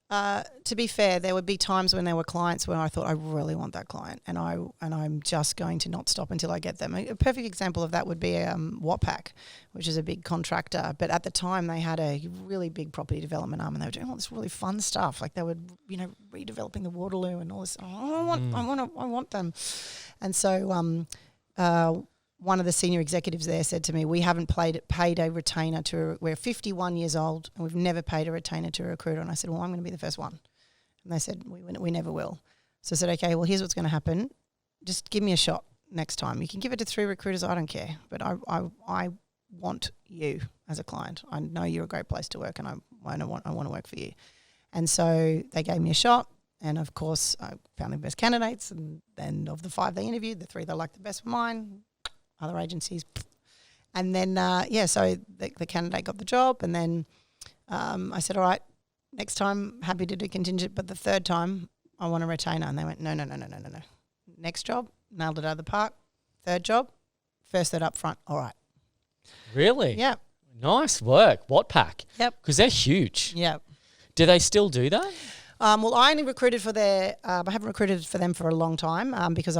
S3: to be fair, there would be times when there were clients where I thought I really want that client, and I'm just going to not stop until I get them. A perfect example of that would be Watpac, which is a big contractor. But at the time, they had a really big property development arm, and they were doing all this really fun stuff. Like they were, redeveloping the Waterloo and all this. Oh, I want them, and so. One of the senior executives there said to me, we haven't paid a retainer we're 51 years old and we've never paid a retainer to a recruiter. And I said, well, I'm going to be the first one. And they said, we never will. So I said, okay, well, here's what's going to happen. Just give me a shot next time. You can give it to 3 recruiters. I don't care. But I want you as a client. I know you're a great place to work and I want to work for you. And so they gave me a shot. And of course, I found the best candidates. And then of the 5 they interviewed, the 3 they liked the best were mine. Other agencies. And then, so the candidate got the job. And then I said, all right, next time, happy to do contingent. But the 3rd time, I want a retainer. And they went, no. Next job, nailed it out of the park. 3rd job, first, third up front. All right.
S2: Really?
S3: Yeah.
S2: Nice work. Wattpack.
S3: Yep.
S2: Because they're huge.
S3: Yeah.
S2: Do they still do that?
S3: Well, I only recruited for I haven't recruited for them for a long time because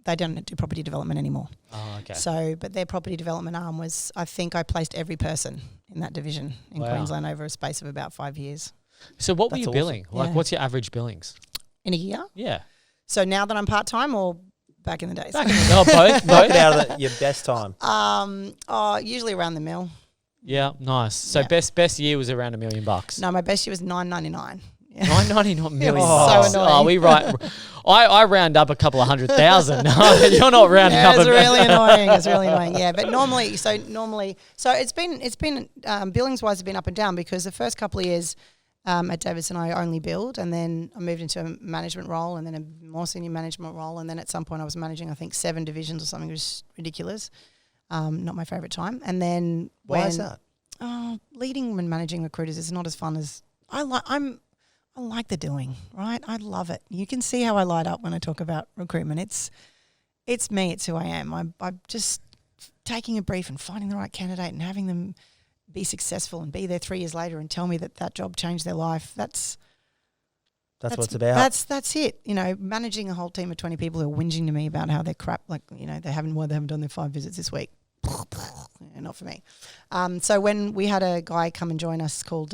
S3: they don't do property development anymore.
S2: Oh, okay.
S3: So, but their property development arm was, I think I placed every person in that division in Queensland over a space of about 5 years.
S2: So what were you
S1: That's
S2: billing?
S3: awesome.
S2: Like,
S3: Yeah.
S2: what's your average billings?
S3: In a year?
S2: Yeah.
S3: So now that I'm part-time or back in the days?
S2: Both. Both.
S1: Knock it out of your best time.
S3: Usually around the mill.
S2: Yeah, nice. So
S3: Yeah.
S2: best year was around $1 million.
S3: No, my best year was $999. Yeah.
S2: $999 million.
S3: was so annoying.
S2: Oh, we right. I round up a couple of 100,000. You're not rounding up.
S3: It's really annoying. It's really annoying. Yeah, but normally, so it's been billings wise, it's been up and down because the first couple of years at Davidson I only billed, and then I moved into a management role, and then a more senior management role, and then at some point I was managing I think 7 divisions or something. It was ridiculous. Not my favourite time. And then
S1: Why is that?
S3: Leading and managing recruiters is not as fun as I like the doing, right? I love it. You can see how I light up when I talk about recruitment. It's me. It's who I am. I'm just taking a brief and finding the right candidate and having them be successful and be there 3 years later and tell me that job changed their life. That's
S1: what it's about.
S3: That's it. You know, managing a whole team of 20 people who are whinging to me about how they're crap, like, you know, they haven't done their 5 visits this week. Yeah, not for me. So when we had a guy come and join us called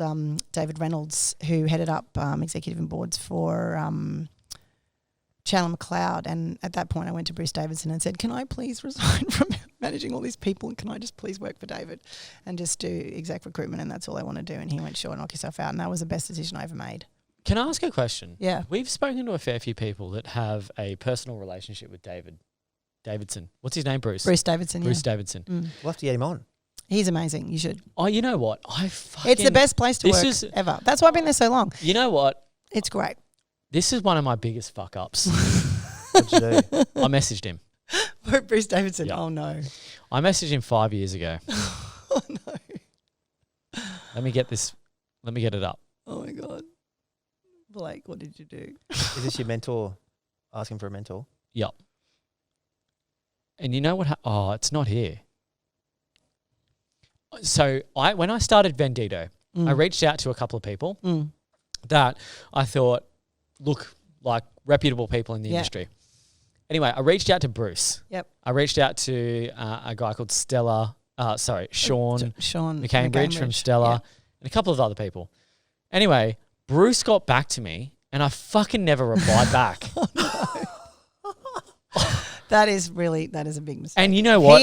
S3: David Reynolds, who headed up executive and boards for Chandler McLeod, and at that point I went to Bruce Davidson and said, can I please resign from managing all these people and can I just please work for David and just do exec recruitment, and that's all I want to do. And he went, sure, knock yourself out. And that was the best decision I ever made.
S2: Can I ask a question?
S3: Yeah.
S2: We've spoken to a fair few people that have a personal relationship with Davidson. What's his name, Bruce?
S3: Bruce Davidson,
S2: Bruce
S3: yeah.
S2: Davidson.
S3: Mm.
S1: We'll have to get him on.
S3: He's amazing. You should.
S2: Oh, you know what?
S3: It's the best place to work ever. That's why I've been there so long.
S2: You know what?
S3: It's great.
S2: This is one of my biggest fuck ups.
S1: What'd you do?
S2: I messaged him.
S3: Bruce Davidson.
S2: Yeah.
S3: Oh, no.
S2: I messaged him 5 years ago.
S3: Oh, no.
S2: Let me get it up.
S3: Oh, my God. Blake, what did you do?
S1: Is this your mentor asking for a mentor?
S2: Yep. And you know what? It's not here. So when I started Vendito, I reached out to a couple of people that I thought look like reputable people in the industry. Anyway, I reached out to Bruce.
S3: Yep.
S2: I reached out to a guy called Sean McCambridge from Stella, and a couple of other people. Anyway, Bruce got back to me, and I fucking never replied back.
S3: That is a big mistake.
S2: And you know what?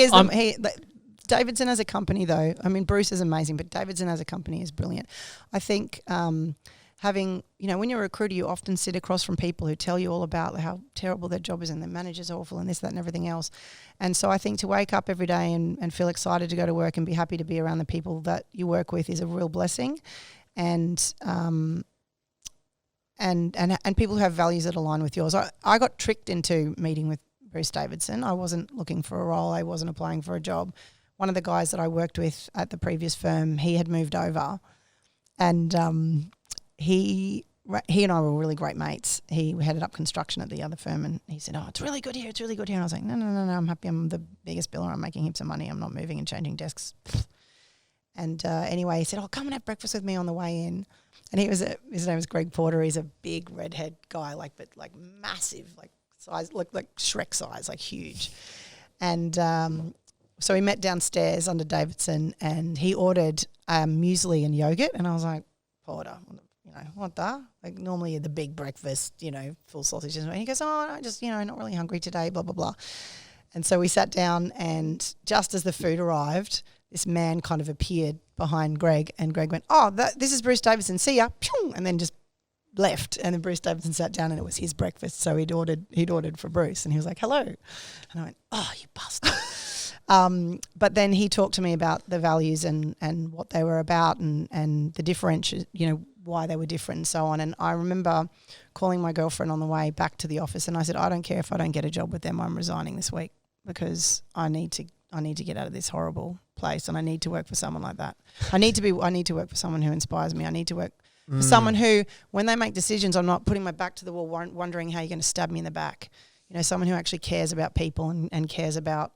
S3: Davidson as a company, though, I mean, Bruce is amazing, but Davidson as a company is brilliant. I think having, you know, when you're a recruiter, you often sit across from people who tell you all about how terrible their job is and their manager's awful and this, that, and everything else. And so I think to wake up every day and feel excited to go to work and be happy to be around the people that you work with is a real blessing. And people who have values that align with yours. I got tricked into meeting with Bruce Davidson. I wasn't looking for a role. I wasn't applying for a job. One of the guys that I worked with at the previous firm, he had moved over, and he and I were really great mates. He headed up construction at the other firm, and he said, "Oh, it's really good here. It's really good here." And I was like, "No, I'm happy. I'm the biggest biller. I'm making heaps of money. I'm not moving and changing desks." And anyway, he said, "Oh, come and have breakfast with me on the way in." And his name was Greg Porter. He's a big redhead guy, like massive, like size, like Shrek size, like huge. And so we met downstairs under Davidson, and he ordered muesli and yogurt, and I was like, Porter, you know, what the? Like normally the big breakfast, you know, full sausages. And he goes, oh, I just, you know, not really hungry today, blah, blah, blah. And so we sat down, and just as the food arrived, this man kind of appeared behind Greg, and Greg went, oh, this is Bruce Davidson, see ya, and then just left. And then Bruce Davidson sat down, and it was his breakfast, so he'd ordered for Bruce, and he was like, hello. And I went, oh, you bastard. But then he talked to me about the values and what they were about and the differential, you know, why they were different and so on. And I remember calling my girlfriend on the way back to the office, and I said, I don't care if I don't get a job with them, I'm resigning this week because I need to get out of this horrible place, and I need to work for someone like that. I need to work for someone who inspires me. I need to work for someone who, when they make decisions, I'm not putting my back to the wall wondering how you're going to stab me in the back. You know, someone who actually cares about people and cares about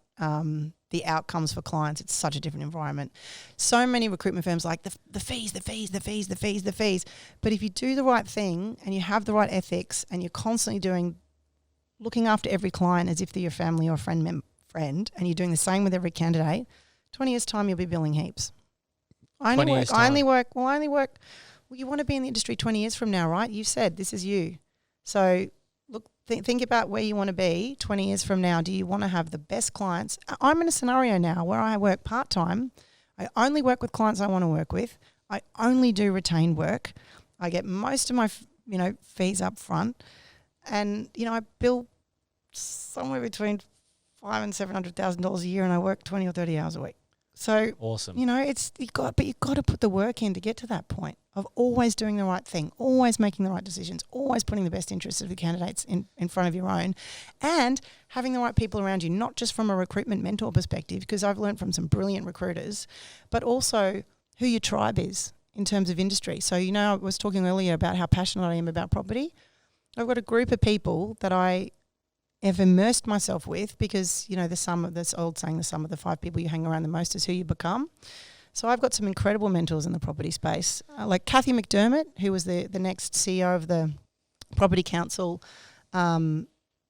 S3: the outcomes for clients. It's such a different environment. So many recruitment firms like the fees. But if you do the right thing and you have the right ethics and you're constantly looking after every client as if they're your family or friend, and you're doing the same with every candidate, 20 years' time you'll be billing heaps. I only work. Well, you want to be in the industry 20 years from now, right? You said this is you. So look, think about where you want to be 20 years from now. Do you want to have the best clients? I'm in a scenario now where I work part-time. I only work with clients I want to work with. I only do retained work. I get most of my, fees up front. And, I bill somewhere between $500,000 and $700,000 a year, and I work 20 or 30 hours a week. So
S2: awesome.
S3: You've got to put the work in to get to that point of always doing the right thing, always making the right decisions, always putting the best interests of the candidates in front of your own, and having the right people around you, not just from a recruitment mentor perspective, because I've learned from some brilliant recruiters, but also who your tribe is in terms of industry. So, I was talking earlier about how passionate I am about property. I've got a group of people that I have immersed myself with because, this old saying, the sum of the 5 people you hang around the most is who you become. So I've got some incredible mentors in the property space, like Kathy McDermott, who was the next CEO of the Property Council. I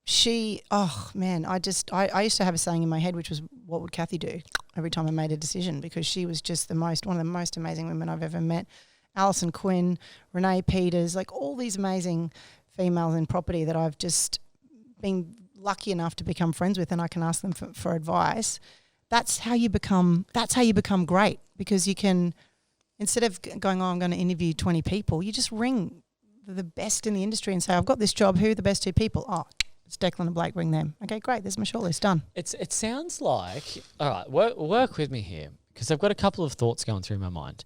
S3: used to have a saying in my head, which was, what would Kathy do every time I made a decision? Because she was just one of the most amazing women I've ever met. Alison Quinn, Renee Peters, like all these amazing females in property that I've just been lucky enough to become friends with, and I can ask them for advice. That's how you become great, because you can, instead of going, I'm going to interview 20 people, you just ring the best in the industry and say, I've got this job, who are the best 2 people? Oh, it's Declan and Blake, ring them. Okay, great, there's my shortlist, done.
S2: It sounds like, all right, work with me here, because I've got a couple of thoughts going through my mind.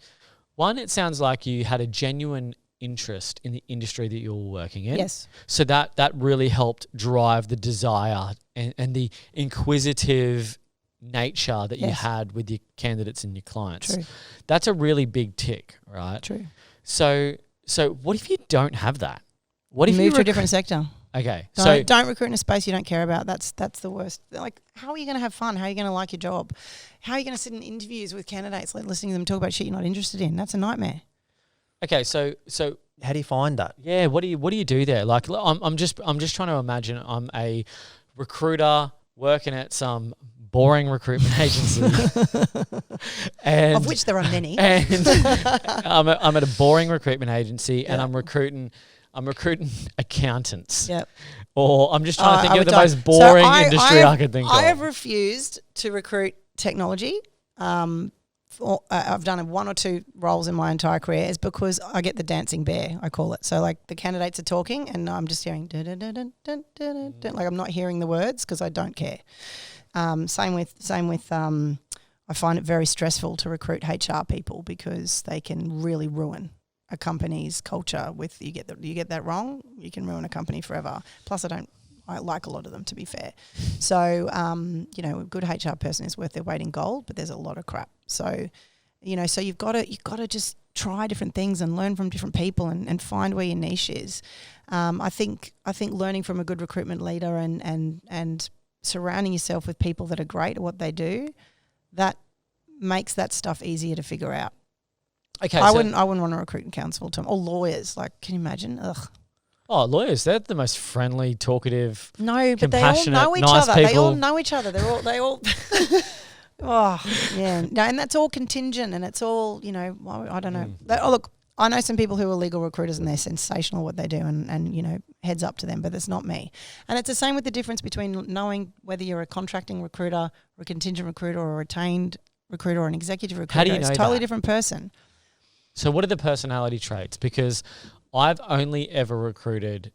S2: One, it sounds like you had a genuine interest in the industry that you're working in.
S3: Yes.
S2: So that really helped drive the desire and the inquisitive nature that you had with your candidates and your clients.
S3: True.
S2: That's a really big tick, right?
S3: True.
S2: So what if you don't have that? What if
S3: you
S2: you
S3: move to a different sector?
S2: Okay.
S3: Don't recruit in a space you don't care about. That's the worst. Like, how are you going to have fun? How are you going to like your job? How are you going to sit in interviews with candidates, like listening to them talk about shit you're not interested in? That's a nightmare.
S2: Okay, so
S1: how do you find that?
S2: Yeah, what do you do there? Like, I'm just trying to imagine I'm a recruiter working at some boring recruitment agency, and
S3: of which there are many.
S2: And I'm at a boring recruitment agency, and I'm recruiting accountants.
S3: Yep.
S2: Or I'm just trying to think of the most boring industry I could think of.
S3: I have refused to recruit technology. I've done 1 or 2 roles in my entire career, is because I get the dancing bear, I call it. So like the candidates are talking and I'm just hearing dun, dun, dun, dun, dun, dun, dun, like I'm not hearing the words because I don't care. Same with I find it very stressful to recruit HR people because they can really ruin a company's culture. With you get that wrong, you can ruin a company forever. Plus I like a lot of them, to be fair. So, a good HR person is worth their weight in gold, but there's a lot of crap. So, so you've got to just try different things and learn from different people and find where your niche is. I think learning from a good recruitment leader and surrounding yourself with people that are great at what they do, that makes that stuff easier to figure out.
S2: Okay,
S3: I wouldn't want to recruit in counsel time or lawyers. Like, can you imagine? Ugh.
S2: Oh, lawyers, they're the most friendly, talkative,
S3: but they all know each
S2: nice
S3: other.
S2: people.
S3: They all know each other. They all oh, yeah. No, and that's all contingent, and it's all, I don't know. Look, I know some people who are legal recruiters and they're sensational at what they do, and heads up to them, but that's not me. And it's the same with the difference between knowing whether you're a contracting recruiter or a contingent recruiter or a retained recruiter or an executive recruiter.
S2: How do you know
S3: it's a totally different person.
S2: So what are the personality traits? Because I've only ever recruited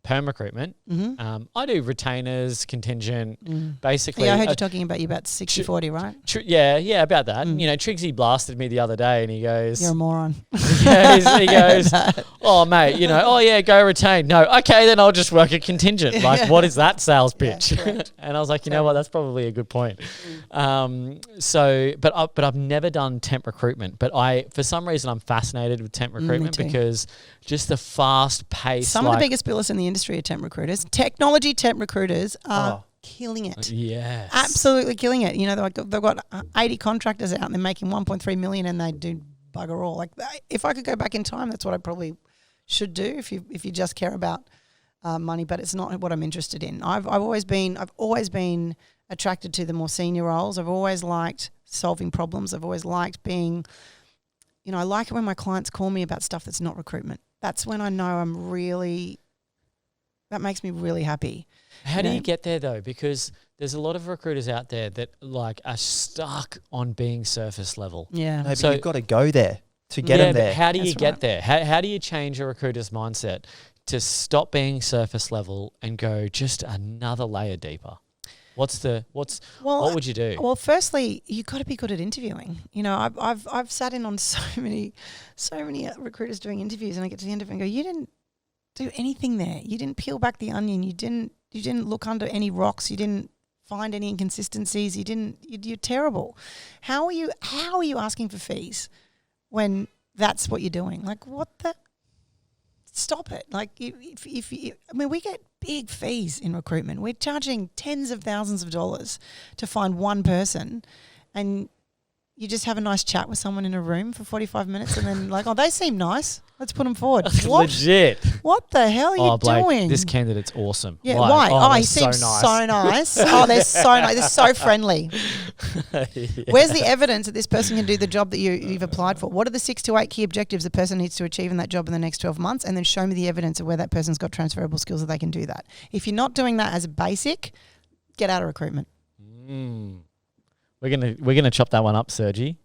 S2: perm recruitment.
S3: Mm-hmm.
S2: I do retainers, contingent, basically.
S3: Yeah, I heard you talking about you about 60-40, right?
S2: Yeah, about that. Triggsy blasted me the other day and he goes...
S3: You're a moron.
S2: he goes, oh, mate, go retain. No, okay, then I'll just work a contingent. Like, what is that sales pitch?
S3: Yeah,
S2: and I was like, you know what, that's probably a good point. But I've never done temp recruitment. But for some reason, I'm fascinated with temp recruitment because just the fast pace.
S3: Some of the biggest billers in the industry are temp recruiters. Technology temp recruiters are killing it.
S2: Yes.
S3: Absolutely killing it. You know, they've got 80 contractors out and they're making 1.3 million and they do bugger all. Like, if I could go back in time, that's what I probably should do if you just care about money, but it's not what I'm interested in. I've always been attracted to the more senior roles. I've always liked solving problems. I've always liked being, you know, I like it when my clients call me about stuff that's not recruitment. That's when I know that makes me really happy.
S2: How do you get there though? Because there's a lot of recruiters out there that like are stuck on being surface level.
S3: Yeah.
S1: No, but
S2: So-
S1: you've got to go there to get them there.
S2: But how do you
S3: That's
S2: get
S3: right.
S2: there? How do you change a recruiter's mindset to stop being surface level and go just another layer deeper? What would you do?
S3: Well, firstly, you've got to be good at interviewing. You know, I've sat in on so many recruiters doing interviews, and I get to the end of it and go, you didn't do anything there. You didn't peel back the onion. You didn't look under any rocks. You didn't find any inconsistencies. You're terrible. How are you asking for fees when that's what you're doing? Like, what the? Stop it. Like, we get big fees in recruitment. We're charging tens of thousands of dollars to find one person, and you just have a nice chat with someone in a room for 45 minutes and then like, oh, they seem nice. Let's put them forward. What?
S2: Legit.
S3: What the hell are you
S2: Blake,
S3: doing?
S2: this candidate's awesome.
S3: Yeah,
S2: Like,
S3: why? He
S2: they're
S3: seems so nice. Oh, they're so nice. They're so friendly.
S2: Yeah.
S3: Where's the evidence that this person can do the job that you've applied for? What are the 6 to 8 key objectives a person needs to achieve in that job in the next 12 months? And then show me the evidence of where that person's got transferable skills that they can do that. If you're not doing that as a basic, get out of recruitment.
S2: We're gonna chop that one up, Sergi.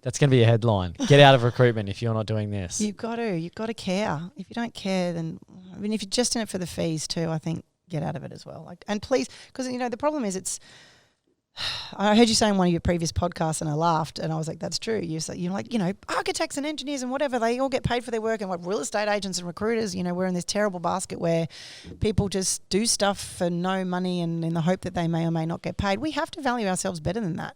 S2: That's going to be a headline. Get out of recruitment if you're not doing this.
S3: You've got to care. If you don't care, then if you're just in it for the fees too, I think get out of it as well. Like, and please, because you know the problem is I heard you say in one of your previous podcasts and I laughed and I was like, that's true. You're like, you know, architects and engineers and whatever, they all get paid for their work, and like real estate agents and recruiters, you know, we're in this terrible basket where people just do stuff for no money and in the hope that they may or may not get paid. We have to value ourselves better than that.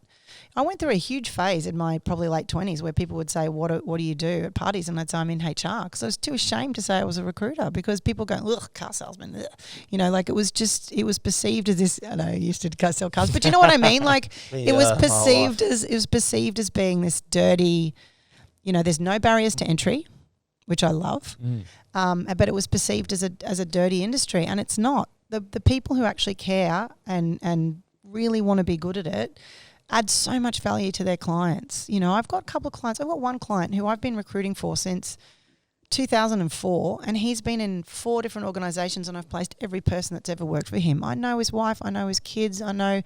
S3: I went through a huge phase in my probably late 20s where people would say, what do you do at parties? And I'd say I'm in HR, because I was too ashamed to say I was a recruiter, because people go, ugh, car salesman, ugh. You know, like it was perceived as this, I know you used to sell cars, but you know what I mean? Like it was perceived as being this dirty, you know, there's no barriers to entry, which I love. But it was perceived as a dirty industry, and it's not. The people who actually care and really want to be good at it add so much value to their clients. You know, I've got a couple of clients. I've got one client who I've been recruiting for since 2004, and he's been in 4 different organisations, and I've placed every person that's ever worked for him. I know his wife, I know his kids, I know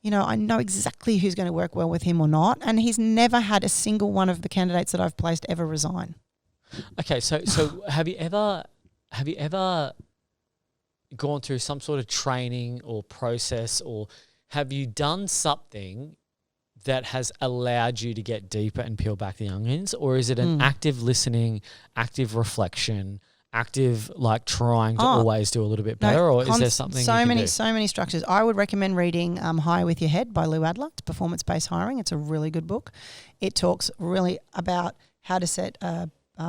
S3: exactly who's going to work well with him or not, and he's never had a single one of the candidates that I've placed ever resign.
S2: Okay, so have you ever gone through some sort of training or process, or have you done something that has allowed you to get deeper and peel back the onions? Or is it an active listening, active reflection, active like trying to always do a little bit better? Or is there something
S3: so many structures? I would recommend reading Hire With Your Head by Lou Adler. It's performance-based hiring. It's a really good book. It talks really about how to set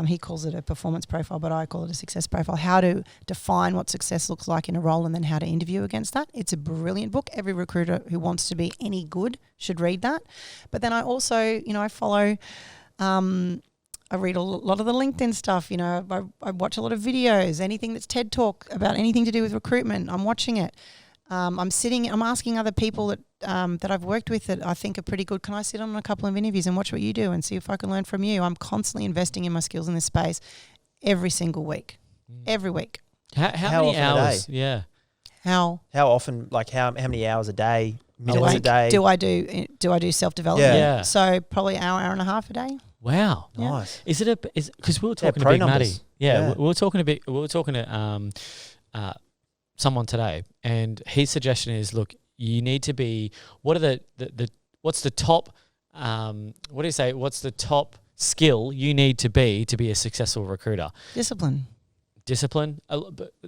S3: he calls it a performance profile, but I call it a success profile, how to define what success looks like in a role and then how to interview against that. It's a brilliant book. Every recruiter who wants to be any good should read that. But then I also, you know, I follow, I read a lot of the LinkedIn stuff. You know, I watch a lot of videos, anything that's TED Talk about anything to do with recruitment, I'm watching it. I'm asking other people that I've worked with that I think are pretty good. Can I sit on a couple of interviews and watch what you do and see if I can learn from you? I'm constantly investing in my skills in this space every single week, every week.
S2: How many
S1: often
S2: hours?
S1: a day?
S2: Yeah.
S3: How
S1: often, like how many hours a day, minutes a day?
S3: do I do self-development?
S2: Yeah.
S3: So probably hour and a half a day.
S2: Wow.
S3: Yeah.
S1: Nice.
S2: Is it because we were talking
S1: pro
S2: to Big Matty.
S1: numbers.
S2: Yeah. We were talking to someone today, and his suggestion is, look, you need to be, what's the top what's the top skill you need to be a successful recruiter?
S3: Discipline.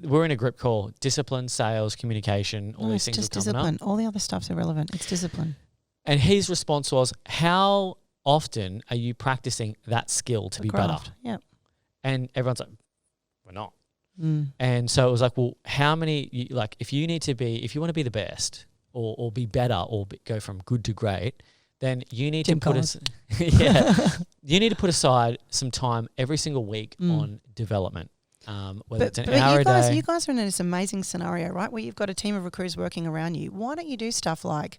S2: We're in a group call, discipline, sales, communication, all these things are
S3: just
S2: coming
S3: discipline.
S2: up.
S3: All the other stuff's irrelevant. It's discipline.
S2: And his response was, how often are you practicing that skill to be better?
S3: Yeah.
S2: And everyone's like, we're not. And so it was like, well, how many, if you want to be the best or be better or go from good to great, then you need to put you need to put aside some time every single week on development. Whether it's an hour a day.
S3: You guys are in this amazing scenario, right, where you've got a team of recruiters working around you. Why don't you do stuff like,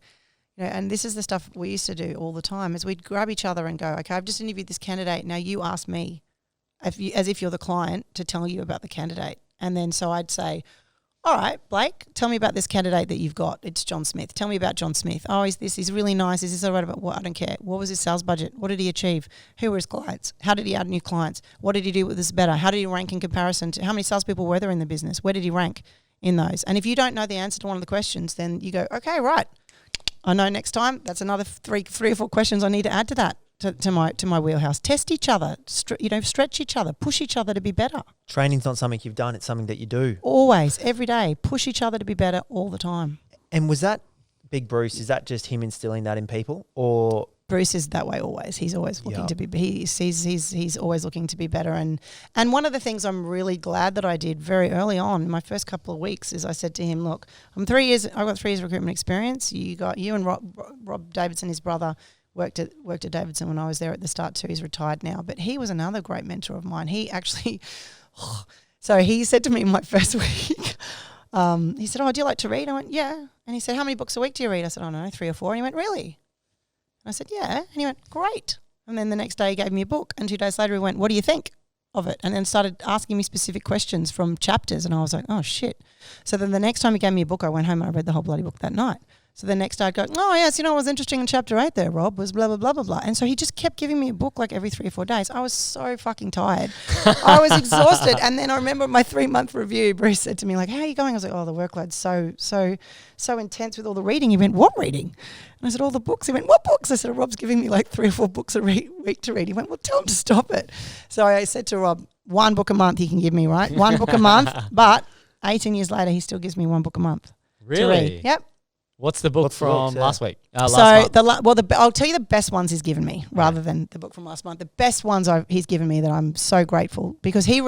S3: and this is the stuff we used to do all the time, is we'd grab each other and go, okay, I've just interviewed this candidate. Now you ask me, as if you're the client, to tell you about the candidate. And then so I'd say, all right, Blake, tell me about this candidate that you've got. It's John Smith. Tell me about John Smith. Oh, he's really nice. Is this all right about what? I don't care. What was his sales budget? What did he achieve? Who were his clients? How did he add new clients? What did he do with this better? How did he rank in comparison to how many salespeople were there in the business? Where did he rank in those? And if you don't know the answer to one of the questions, then you go, okay, right. I know next time that's another three or four questions I need to add to that. To my wheelhouse. Test each other, stretch each other, push each other to be better.
S1: Training's not something you've done, it's something that you do.
S3: Always, every day, push each other to be better all the time.
S1: And was that Big Bruce, is that just him instilling that in people, or?
S3: Bruce is that way always. He's always looking to be, he's always looking to be better. And one of the things I'm really glad that I did very early on, my first couple of weeks, is I said to him, look, I've got 3 years recruitment experience. You and Rob Davidson, his brother, worked at Davidson when I was there at the start too. He's retired now, but he was another great mentor of mine. He actually, so he said to me in my first week, he said, oh, do you like to read? I went, yeah. And he said, how many books a week do you read? I said, I don't know, 3 or 4. And he went, really? And I said, yeah. And he went, great. And then the next day he gave me a book, and 2 days later he went, what do you think of it? And then started asking me specific questions from chapters, and I was like, oh shit. So then the next time he gave me a book, I went home and I read the whole bloody book that night. So the next day I'd go, oh, yes, what was interesting in chapter 8 there, Rob, was blah, blah, blah, blah, blah. And so he just kept giving me a book like every 3 or 4 days. I was so fucking tired. I was exhausted. And then I remember my 3-month review, Bruce said to me, like, how are you going? I was like, oh, the workload's so intense with all the reading. He went, what reading? And I said, all the books. He went, what books? I said, Rob's giving me like 3 or 4 books a week to read. He went, well, tell him to stop it. So I said to Rob, 1 book a month he can give me, right? 1 book a month. But 18 years later, he still gives me 1 book a month.
S2: Really?
S3: To read. Yep.
S2: What's the book from last week?
S3: I'll tell you the best ones he's given me rather than the book from last month. The best ones he's given me that I'm so grateful, because he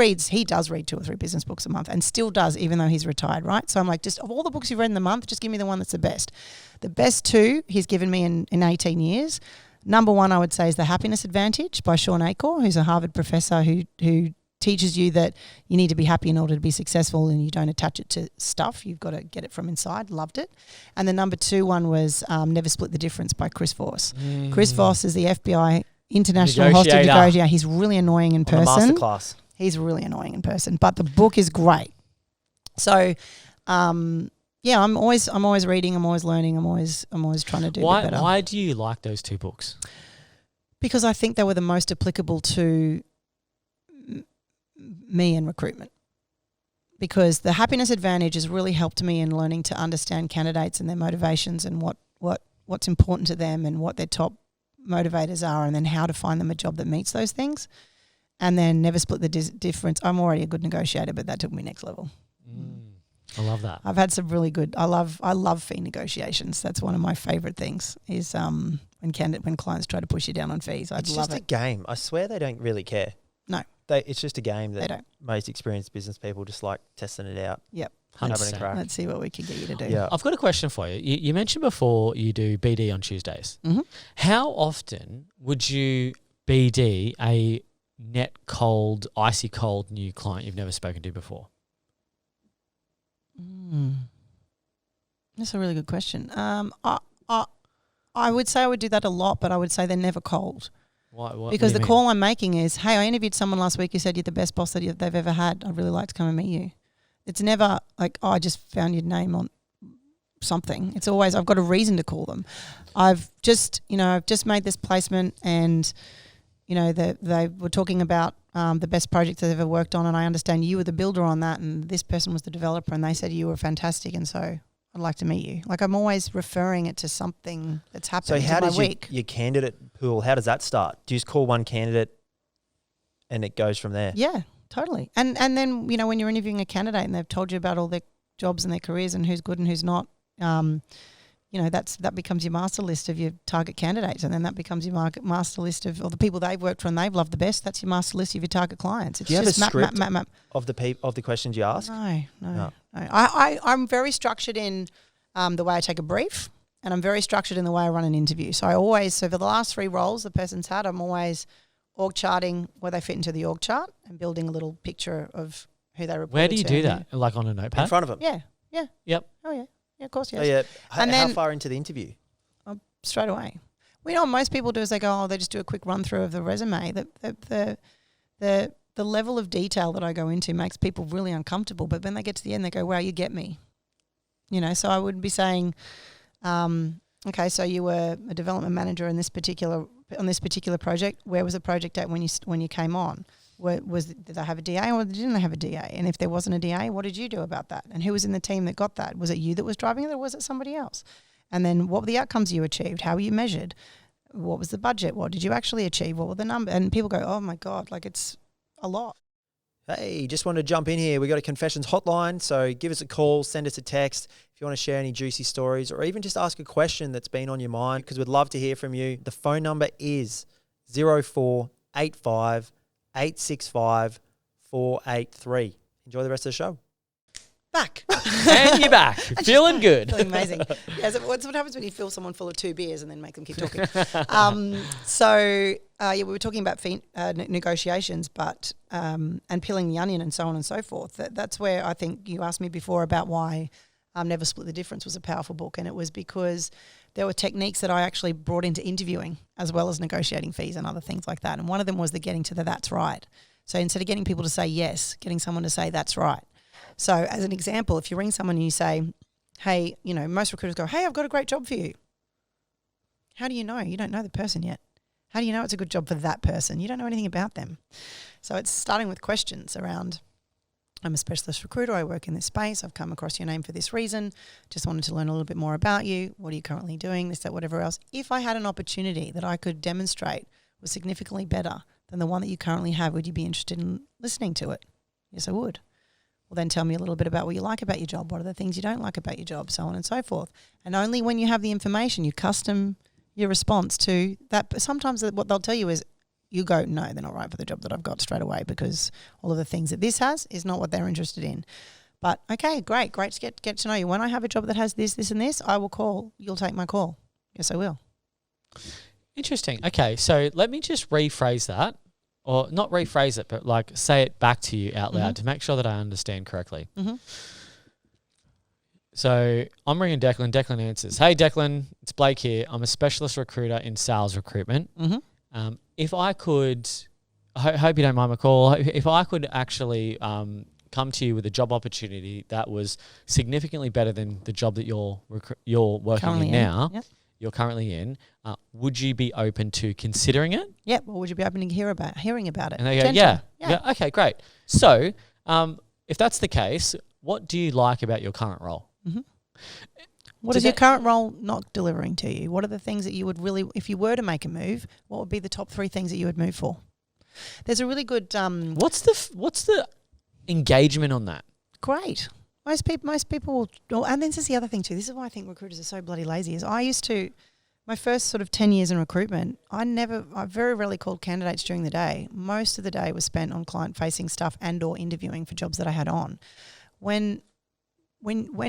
S3: does read 2 or 3 business books a month and still does, even though he's retired, right? So I'm like, just of all the books you've read in the month, just give me the one that's the best. The best 2 he's given me in 18 years. Number 1, I would say, is The Happiness Advantage by Sean Acor, who's a Harvard professor who teaches you that you need to be happy in order to be successful, and you don't attach it to stuff. You've got to get it from inside. Loved it. And the number 2 one was Never Split the Difference by Chris Voss. Chris Voss is the FBI international hostage negotiator. He's really annoying in person.
S1: Masterclass.
S3: He's really annoying in person, but the book is great. So, I'm always reading. I'm always learning. I'm always trying to do better.
S2: Why do you like those 2 books?
S3: Because I think they were the most applicable to me in recruitment, because the Happiness Advantage has really helped me in learning to understand candidates and their motivations and what's important to them and what their top motivators are, and then how to find them a job that meets those things. And then Never Split the Difference. I'm already a good negotiator, but that took me next level.
S2: I love that.
S3: I've had some really good. I love fee negotiations. That's one of my favorite things. Is when clients try to push you down on fees.
S1: It's just a game. I swear they don't really care.
S3: No.
S1: It's just a game that most experienced business people just like testing it out.
S3: Yep.
S1: Having a crack.
S3: Let's see what we can get you to do.
S1: Yeah.
S2: I've got a question for you. You mentioned before you do BD on Tuesdays.
S3: Mm-hmm.
S2: How often would you BD a net cold, icy cold new client you've never spoken to before?
S3: That's a really good question. I would say I would do that a lot, but I would say they're never cold.
S2: What
S3: because the call I'm making is, hey, I interviewed someone last week who said you're the best boss that they've ever had. I'd really like to come and meet you. It's never like, oh, I just found your name on something. It's always, I've got a reason to call them. I've just made this placement, and, they were talking about the best project they've ever worked on, and I understand you were the builder on that, and this person was the developer, and they said you were fantastic, and so I'd like to meet you. Like, I'm always referring it to something that's happened in my week.
S1: Your candidate pool, how does that start? Do you just call one candidate and it goes from there?
S3: Yeah, totally. And then, when you're interviewing a candidate and they've told you about all their jobs and their careers and who's good and who's not, that becomes your master list of your target candidates, and then that becomes your master list of all the people they've worked for and they've loved the best. That's your master list of your target clients. It's
S1: Do you
S3: just
S1: have a script
S3: map.
S1: of the questions you ask?
S3: No. I'm very structured in the way I take a brief, and I'm very structured in the way I run an interview. So for the last 3 roles the person's had, I'm always org charting where they fit into the org chart and building a little picture of who they report to.
S2: Where do you do that? Like on a notepad?
S1: In front of them?
S3: Yeah.
S2: Yep.
S3: Oh, yeah. Yeah, of course, yes.
S1: Oh, yeah.
S3: And
S1: How
S3: then-
S1: far into the interview?
S3: Straight away. We know what most people do is they go, they just do a quick run through of the resume. The level of detail that I go into makes people really uncomfortable. But when they get to the end, they go, wow, you get me. So I would be saying, okay, so you were a development manager on this particular project. Where was the project at when you came on? Did they have a DA or didn't they have a DA? And if there wasn't a DA, what did you do about that? And who was in the team that got that? Was it you that was driving it or was it somebody else? And then what were the outcomes you achieved? How were you measured? What was the budget? What did you actually achieve? What were the numbers? And people go, oh my God, like it's a lot.
S1: Hey, just wanted to jump in here. We got a confessions hotline, so give us a call, send us a text if you want to share any juicy stories or even just ask a question that's been on your mind, because we'd love to hear from you. The phone number is 0485 865 483. Enjoy the rest of the show.
S3: Back.
S2: And you're back. Feeling good.
S3: Feeling amazing. Yeah, so what happens when you fill someone full of 2 beers and then make them keep talking? We were talking about negotiations, but and peeling the onion and so on and so forth. That's where I think you asked me before about why Never Split the Difference was a powerful book, and it was because there were techniques that I actually brought into interviewing as well as negotiating fees and other things like that. And one of them was the getting to the that's right. So instead of getting people to say yes, getting someone to say that's right. So as an example, if you ring someone and you say, hey, most recruiters go, hey, I've got a great job for you. How do you know? You don't know the person yet. How do you know it's a good job for that person? You don't know anything about them. So it's starting with questions around, I'm a specialist recruiter. I work in this space. I've come across your name for this reason. Just wanted to learn a little bit more about you. What are you currently doing? This, that, whatever else. If I had an opportunity that I could demonstrate was significantly better than the one that you currently have, would you be interested in listening to it? Yes, I would. Well, then tell me a little bit about what you like about your job. What are the things you don't like about your job? So on and so forth. And only when you have the information, you custom your response to that. But sometimes what they'll tell you is, you go, no, they're not right for the job that I've got straight away, because all of the things that this has is not what they're interested in. But okay, great to get to know you. When I have a job that has this, this and this, I will call. You'll take my call. Yes, I will.
S2: Interesting. Okay, so let me just rephrase that, or not rephrase it, but like say it back to you out loud to make sure that I understand correctly.
S3: Mm-hmm.
S2: So I'm ringing Declan. Declan answers, hey, Declan, it's Blake here. I'm a specialist recruiter in sales recruitment.
S3: Mm-hmm.
S2: If I could, I hope you don't mind my call, if I could actually come to you with a job opportunity that was significantly better than the job that you're working
S3: Currently
S2: in now,
S3: Yep.
S2: you're currently in, would you be open to considering it?
S3: Yep. Or would you be open to hearing about it?
S2: And they go,
S3: Gentle.
S2: yeah, okay, great. So if that's the case, what do you like about your current role?
S3: Mm-hmm. What is your current role not delivering to you? What are the things that you would really, if you were to make a move, what would be the top 3 things that you would move for? There's a really good...
S2: What's the engagement on that?
S3: Great. Most people will... And this is the other thing too. This is why I think recruiters are so bloody lazy. Is I used to... My first sort of 10 years in recruitment, I very rarely called candidates during the day. Most of the day was spent on client-facing stuff and or interviewing for jobs that I had on. When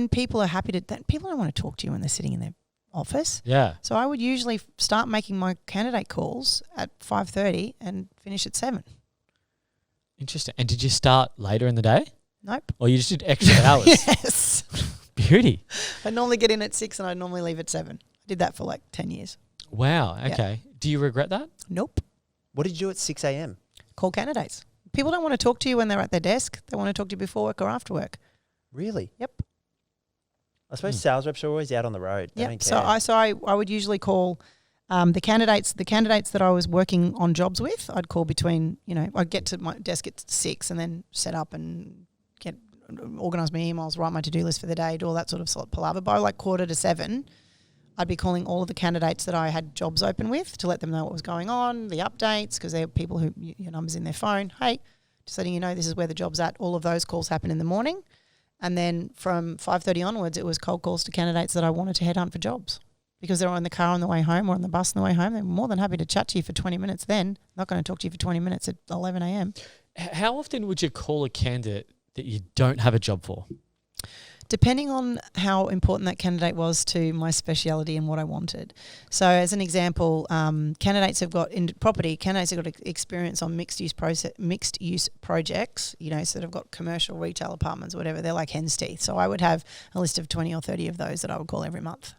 S3: people are happy to, people don't want to talk to you when they're sitting in their office.
S2: Yeah.
S3: So I would usually start making my candidate calls at 5:30 and finish at 7.
S2: Interesting. And did you start later in the day?
S3: Nope.
S2: Or you just did extra hours?
S3: Yes.
S2: Beauty.
S3: I normally get in at 6 and I normally leave at 7. I did that for like 10 years.
S2: Wow. Okay. Yeah. Do you regret that?
S3: Nope.
S1: What did you do at 6 a.m.?
S3: Call candidates. People don't want to talk to you when they're at their desk. They want to talk to you before work or after work.
S1: Really?
S3: Yep.
S1: I suppose sales reps are always out on the road. They don't care.
S3: So I would usually call the candidates that I was working on jobs with. I'd call between, I'd get to my desk at 6 and then set up and organise my emails, write my to-do list for the day, do all that sort of palaver. By like 6:45, I'd be calling all of the candidates that I had jobs open with to let them know what was going on, the updates, because they're people who your number's in their phone. Hey, just letting you know this is where the job's at. All of those calls happen in the morning. And then from 5:30 onwards, it was cold calls to candidates that I wanted to headhunt for jobs because they're in the car on the way home or on the bus on the way home. They're more than happy to chat to you for 20 minutes then. Not going to talk to you for 20 minutes at 11 a.m.
S2: How often would you call a candidate that you don't have a job for?
S3: Depending on how important that candidate was to my speciality and what I wanted. So as an example, candidates have got in property, candidates have got experience on mixed use projects, you know, so they've got commercial, retail, apartments, whatever. They're like hen's teeth. So I would have a list of 20 or 30 of those that I would call every month.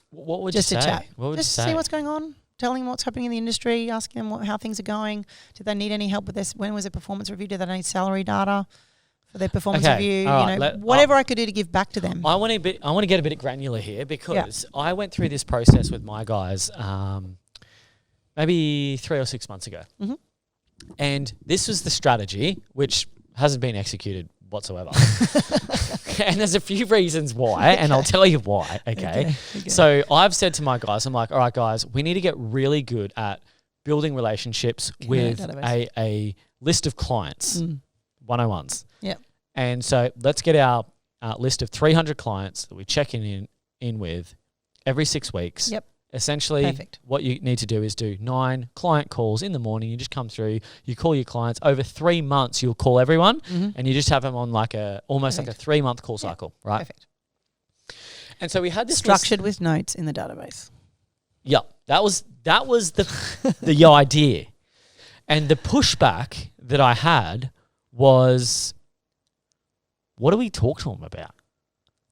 S2: What would
S3: just
S2: you say?
S3: To chat.
S2: What would
S3: just
S2: you say?
S3: See what's going on. Telling them what's happening in the industry, asking them how things are going. Did they need any help with this? When was their performance review? Did they need salary data for their performance review?
S2: Right,
S3: you know, whatever I could do to give back to them.
S2: I want to get a bit granular here because I went through this process with my guys maybe 3 or 6 months ago.
S3: Mm-hmm.
S2: And this was the strategy, which hasn't been executed whatsoever. And there's a few reasons why, and I'll tell you why, okay? So I've said to my guys, I'm like, all right, guys, we need to get really good at building relationships with a list of clients, 101s.
S3: Yep.
S2: And so let's get our list of 300 clients that we check in with every 6 weeks.
S3: Yep.
S2: Essentially,
S3: Perfect.
S2: What you need to do is do 9 client calls in the morning. You just come through, you call your clients. Over 3 months, you'll call everyone, and you just have them on like almost like a 3-month call cycle, right?
S3: Perfect.
S2: And so we had this
S3: structured with notes in the database.
S2: Yeah, that was the idea, and the pushback that I had was, what do we talk to them about?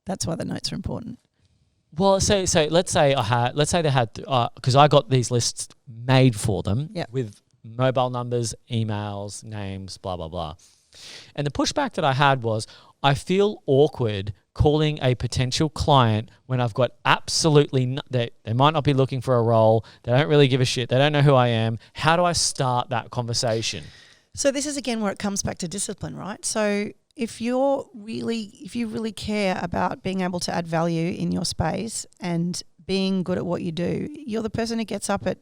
S3: That's why the notes are important.
S2: Well, so let's say they had because I got these lists made for them with mobile numbers, emails, names, blah blah blah. And the pushback that I had was, I feel awkward calling a potential client when I've got absolutely they might not be looking for a role. They don't really give a shit. They don't know who I am. How do I start that conversation?
S3: So this is again where it comes back to discipline, right? So if you really care about being able to add value in your space and being good at what you do, you're the person who gets up at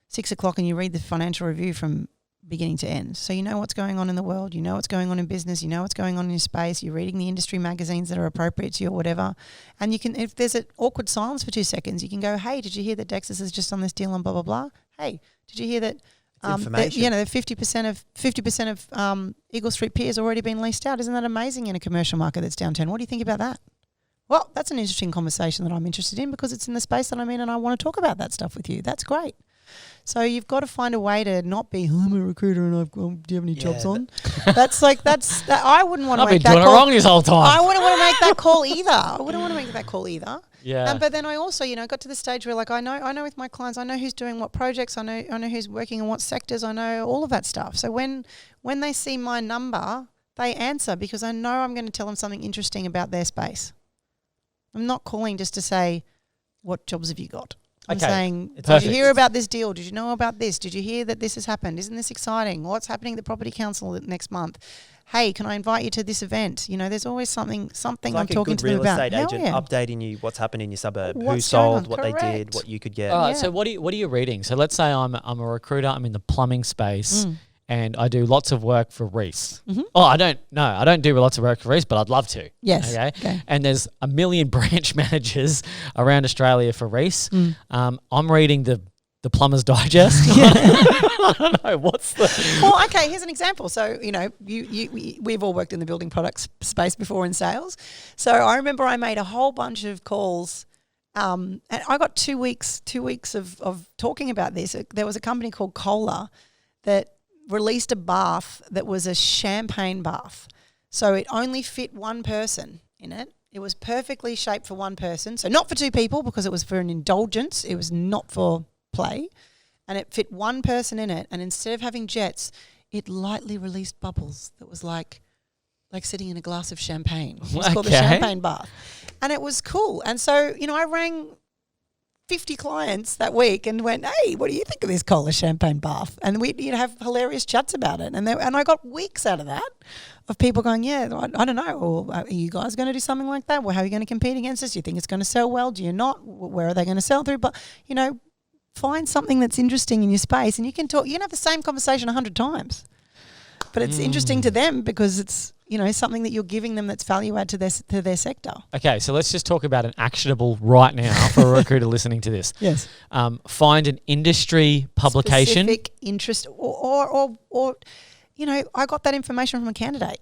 S3: 6 o'clock and you read the financial review from beginning to end. So you know what's going on in the world, you know what's going on in business, you know what's going on in your space, you're reading the industry magazines that are appropriate to you or whatever. And you can, if there's an awkward silence for 2 seconds, you can go, hey, did you hear that Dexus is just on this deal on blah, blah, blah? Hey, did you hear that
S1: information.
S3: You know, 50% of Eagle Street Pier has already been leased out. Isn't that amazing in a commercial market that's down 10? What do you think about that? Well, that's an interesting conversation that I'm interested in because it's in the space that I'm in and I want to talk about that stuff with you. That's great. So you've got to find a way to not be, I'm a recruiter and do you have any jobs on? I wouldn't want to make that call. I've been doing it wrong
S2: this whole time.
S3: I wouldn't want to make that call either.
S2: Yeah.
S3: But then I also, got to the stage where like I know with my clients, I know who's doing what projects, I know who's working in what sectors, I know all of that stuff. So when they see my number, they answer because I know I'm going to tell them something interesting about their space. I'm not calling just to say, what jobs have you got? I'm saying, did you hear about this deal? Did you know about this? Did you hear that this has happened? Isn't this exciting? What's happening at the Property Council next month? Hey, can I invite you to this event? There's always something
S1: it's like
S3: I'm talking to them about.
S1: Like a good real estate agent updating you what's happening in your suburb, who sold, what they did, what you could get.
S2: All right, so what are you reading? So let's say I'm a recruiter, I'm in the plumbing space, and I do lots of work for Reece.
S3: Mm-hmm.
S2: Oh, I don't do lots of work for Reece, but I'd love to.
S3: Yes.
S2: Okay. And there's a million branch managers around Australia for Reece. I'm reading the Plumber's Digest. I don't know what's the.
S3: Well, okay. Here's an example. So we've all worked in the building products space before in sales. So I remember I made a whole bunch of calls. And I got 2 weeks of talking about this. There was a company called Kohler that released a bath that was a champagne bath. So it only fit one person in it. It was perfectly shaped for one person. So not for 2 people because it was for an indulgence. It was not for play. And it fit one person in it. And instead of having jets, it lightly released bubbles that was like sitting in a glass of champagne. It was called a champagne bath. And it was cool. And so, I rang 50 clients that week and went, hey, what do you think of this Kohler champagne bath? And we'd have hilarious chats about it. And I got weeks out of that of people going, yeah, I don't know. Or are you guys going to do something like that? Well, how are you going to compete against us? Do you think it's going to sell well? Do you not? Where are they going to sell through? But, find something that's interesting in your space and you can talk. You can have the same conversation 100 times. but it's interesting to them because it's, something that you're giving them that's value add to their sector.
S2: Okay, so let's just talk about an actionable right now for a recruiter listening to this.
S3: Yes.
S2: Find an industry publication.
S3: Specific interest or I got that information from a candidate.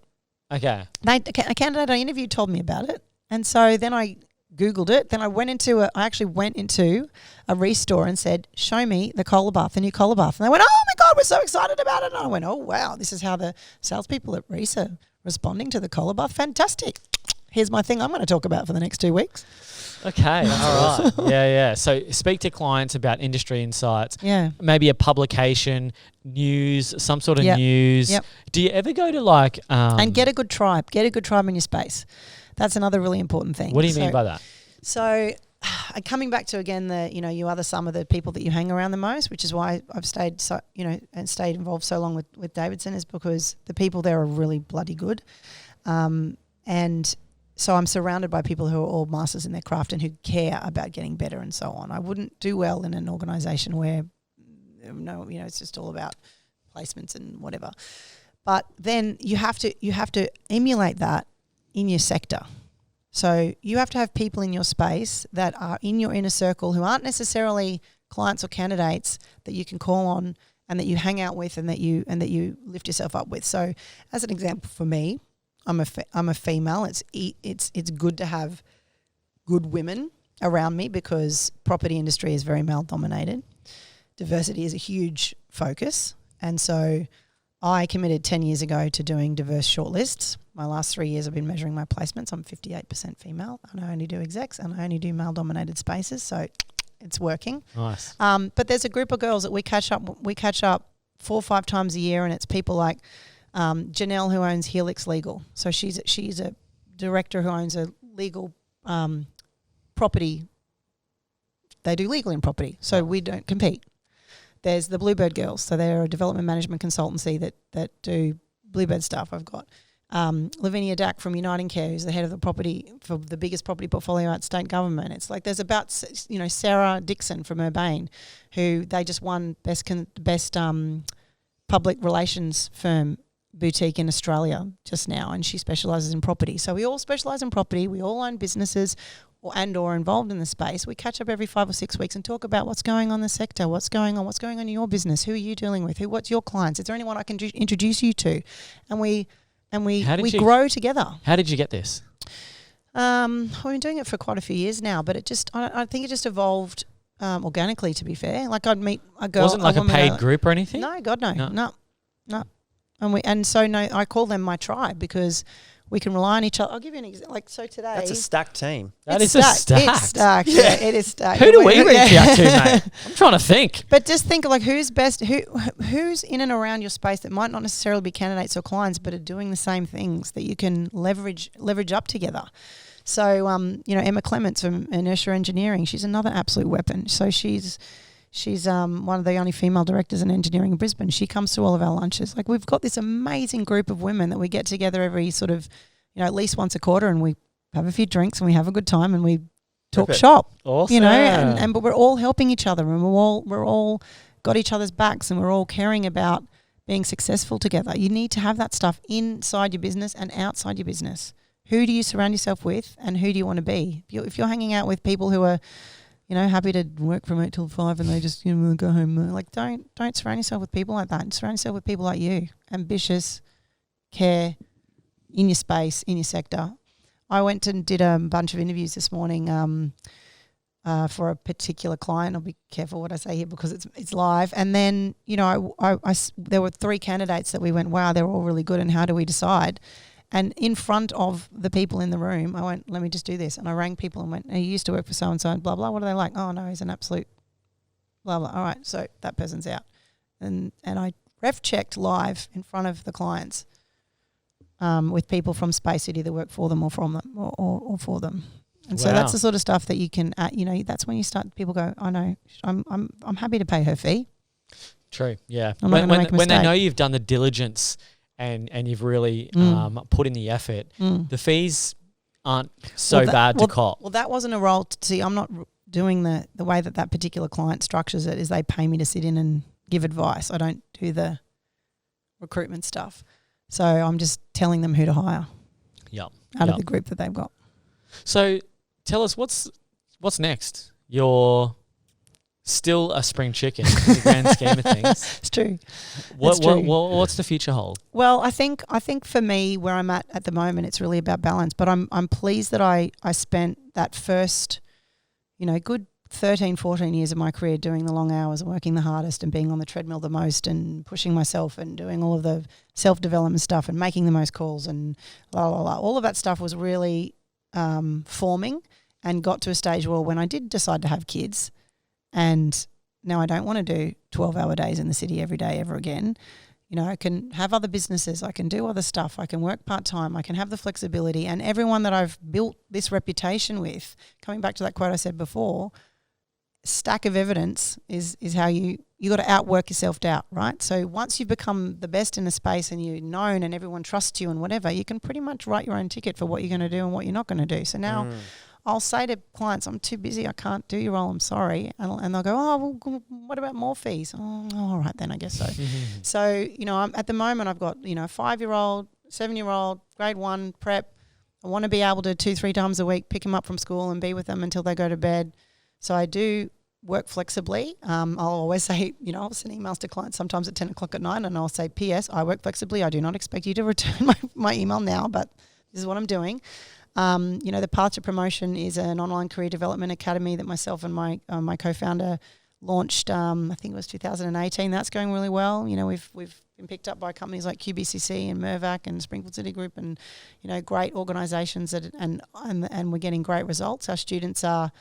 S2: Okay.
S3: A candidate I interviewed told me about it. And so then I Googled it. Then I actually went into a restore and said, show me the Cola Bath, the new Cola Bath. And they went, oh my God, we're so excited about it. And I went, oh wow, this is how the salespeople at Reese are responding to the Cola Bath. Fantastic. Here's my thing I'm going to talk about for the next 2 weeks.
S2: Okay, all right. Yeah. So speak to clients about industry insights.
S3: Yeah.
S2: Maybe a publication, news, some sort of news.
S3: Yep.
S2: Do you ever go to
S3: and get a good tribe. Get a good tribe in your space. That's another really important thing.
S2: What do you mean by that?
S3: So coming back to, again, you are the sum of the people that you hang around the most, which is why I've stayed and stayed involved so long with Davidson, is because the people there are really bloody good. And so I'm surrounded by people who are all masters in their craft and who care about getting better and so on. I wouldn't do well in an organisation where, it's just all about placements and whatever. But then you have to emulate that in your sector. So you have to have people in your space that are in your inner circle who aren't necessarily clients or candidates that you can call on and that you hang out with and that you lift yourself up with. So as an example for me, I'm a female. It's good to have good women around me because property industry is very male dominated. Diversity is a huge focus. And so I committed 10 years ago to doing diverse shortlists. My last 3 years I've been measuring my placements. I'm 58% female and I only do execs and I only do male dominated spaces. So it's working.
S2: Nice.
S3: But there's a group of girls that we catch up 4 or 5 times a year, and it's people like Janelle, who owns Helix Legal. So she's a director who owns a legal property. They do legal in property, so we don't compete. There's the Bluebird Girls. So they're a development management consultancy that do Bluebird stuff. I've got Lavinia Dack from Uniting Care, who's the head of the property for the biggest property portfolio at state government. It's like there's about, Sarah Dixon from Urbane, who they just won best public relations firm boutique in Australia just now, and she specialises in property. So we all specialise in property. We all own businesses or involved in the space. We catch up every 5 or 6 weeks and talk about what's going on in the sector, what's going on in your business, who are you dealing with, what's your clients, is there anyone I can introduce you to, and we grow together.
S2: How did you get this?
S3: We've been doing it for quite a few years now, but I think it just evolved organically. To be fair, like I'd meet a girl.
S2: Wasn't like a paid group or anything?
S3: No, God no. I call them my tribe because we can rely on each other. I'll give you an example. Like, so today.
S1: That's a stacked team.
S2: That is a stack.
S3: It's stacked. Yeah, it is stacked.
S2: Who do we reach out to, mate? I'm trying to think.
S3: But just think of like who's best, who's in and around your space that might not necessarily be candidates or clients, but are doing the same things that you can leverage up together. So, Emma Clements from Inertia Engineering, she's another absolute weapon. So she's one of the only female directors in engineering in Brisbane. She comes to all of our lunches. Like, we've got this amazing group of women that we get together every sort of, at least once a quarter, and we have a few drinks and we have a good time and we talk shop.
S2: Awesome.
S3: But we're all helping each other and we're all got each other's backs and we're all caring about being successful together. You need to have that stuff inside your business and outside your business. Who do you surround yourself with and who do you want to be? If you're hanging out with people who are happy to work from 8 till 5 and they just, go home. Like, don't surround yourself with people like that. Surround yourself with people like you, ambitious, care, in your space, in your sector. I went and did a bunch of interviews this morning for a particular client. I'll be careful what I say here because it's live. And then, there were 3 candidates that we went, wow, they're all really good and how do we decide? And in front of the people in the room, I went, let me just do this. And I rang people and went, you used to work for so-and-so, blah, blah. What are they like? Oh, no, he's an absolute blah, blah. All right, so that person's out. And I ref checked live in front of the clients with people from space who'd either work for them or from them or for them. And so that's the sort of stuff that you can, that's when you start, people go, oh, no, I'm happy to pay her fee.
S2: True, yeah.
S3: When
S2: they know you've done the diligence and you've really put in the effort, the fees aren't bad to cop.
S3: Well, that wasn't a role. See, I'm not doing the way that particular client structures it is they pay me to sit in and give advice. I don't do recruitment stuff. So I'm just telling them who to hire
S2: Yep.
S3: out of the group that they've got.
S2: So tell us what's next. You're still a spring chicken in the grand scheme of things.
S3: It's true.
S2: What's the future hold?
S3: Well, I think for me, where I'm at the moment, it's really about balance. But I'm pleased that I spent that first, good 13, 14 years of my career doing the long hours, working the hardest and being on the treadmill the most and pushing myself and doing all of the self-development stuff and making the most calls and la, la, la. All of that stuff was really forming and got to a stage where when I did decide to have kids, and now I don't want to do 12-hour days in the city every day ever again. I can have other businesses. I can do other stuff. I can work part-time. I can have the flexibility. And everyone that I've built this reputation with, coming back to that quote I said before, stack of evidence is how you got to outwork your self-doubt, right? So once you've become the best in a space and you're known and everyone trusts you and whatever, you can pretty much write your own ticket for what you're going to do and what you're not going to do. So now I'll say to clients, I'm too busy, I can't do your role, I'm sorry. And they'll go, oh, well, what about more fees? Oh, all right then, I guess so. So, I'm at the moment I've got, a 5-year-old, 7-year-old, grade 1 prep. I want to be able to 2-3 times a week pick them up from school and be with them until they go to bed. So I do work flexibly. I'll always say, I'll send emails to clients sometimes at 10 o'clock at night and I'll say, P.S. I work flexibly. I do not expect you to return my email now, but this is what I'm doing. The Path to Promotion is an online career development academy that myself and my co-founder launched. I think it was 2018. That's going really well. We've been picked up by companies like QBCC and Mirvac and Springfield City Group, and great organisations and we're getting great results. Our students are,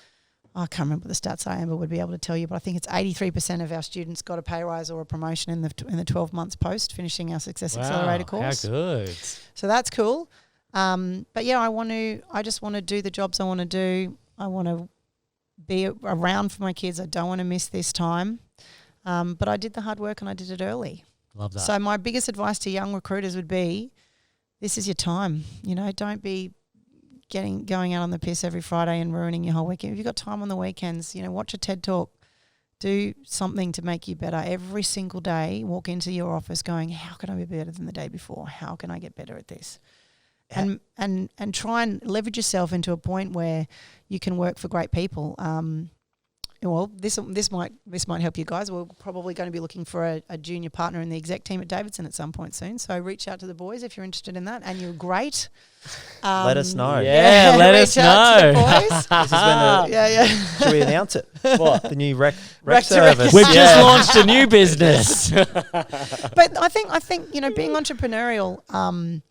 S3: I can't remember the stats Amber would be able to tell you, but I think it's 83% of our students got a pay rise or a promotion in the 12 months post finishing our Success Accelerator course.
S2: How good!
S3: So that's cool. But yeah, I just want to do the jobs I want to do. I want to be around for my kids. I don't want to miss this time. But I did the hard work and I did it early.
S2: Love that.
S3: So my biggest advice to young recruiters would be, this is your time. Don't be going out on the piss every Friday and ruining your whole weekend. If you've got time on the weekends, watch a TED Talk. Do something to make you better every single day. Walk into your office going, how can I be better than the day before? How can I get better at this? And try and leverage yourself into a point where you can work for great people. Well, this might help you guys. We're probably going to be looking for a junior partner in the exec team at Davidson at some point soon. So reach out to the boys if you're interested in that, and you're great.
S1: Let us know.
S2: Yeah, let us know.
S3: This
S1: is when should we announce it? What, the new rec service?
S2: We've just launched a new business.
S3: But I think being entrepreneurial.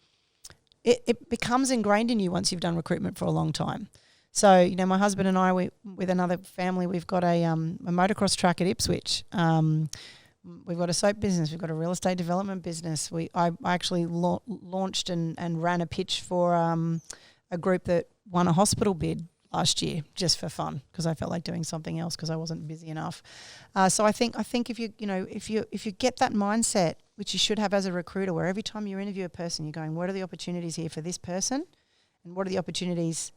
S3: It becomes ingrained in you once you've done recruitment for a long time. So, my husband and I, with another family, we've got a motocross track at Ipswich. We've got a soap business. We've got a real estate development business. I actually launched and ran a pitch for a group that won a hospital bid last year just for fun because I felt like doing something else because I wasn't busy enough. So I think if you get that mindset, which you should have as a recruiter, where every time you interview a person, you're going, what are the opportunities here for this person? And what are the opportunities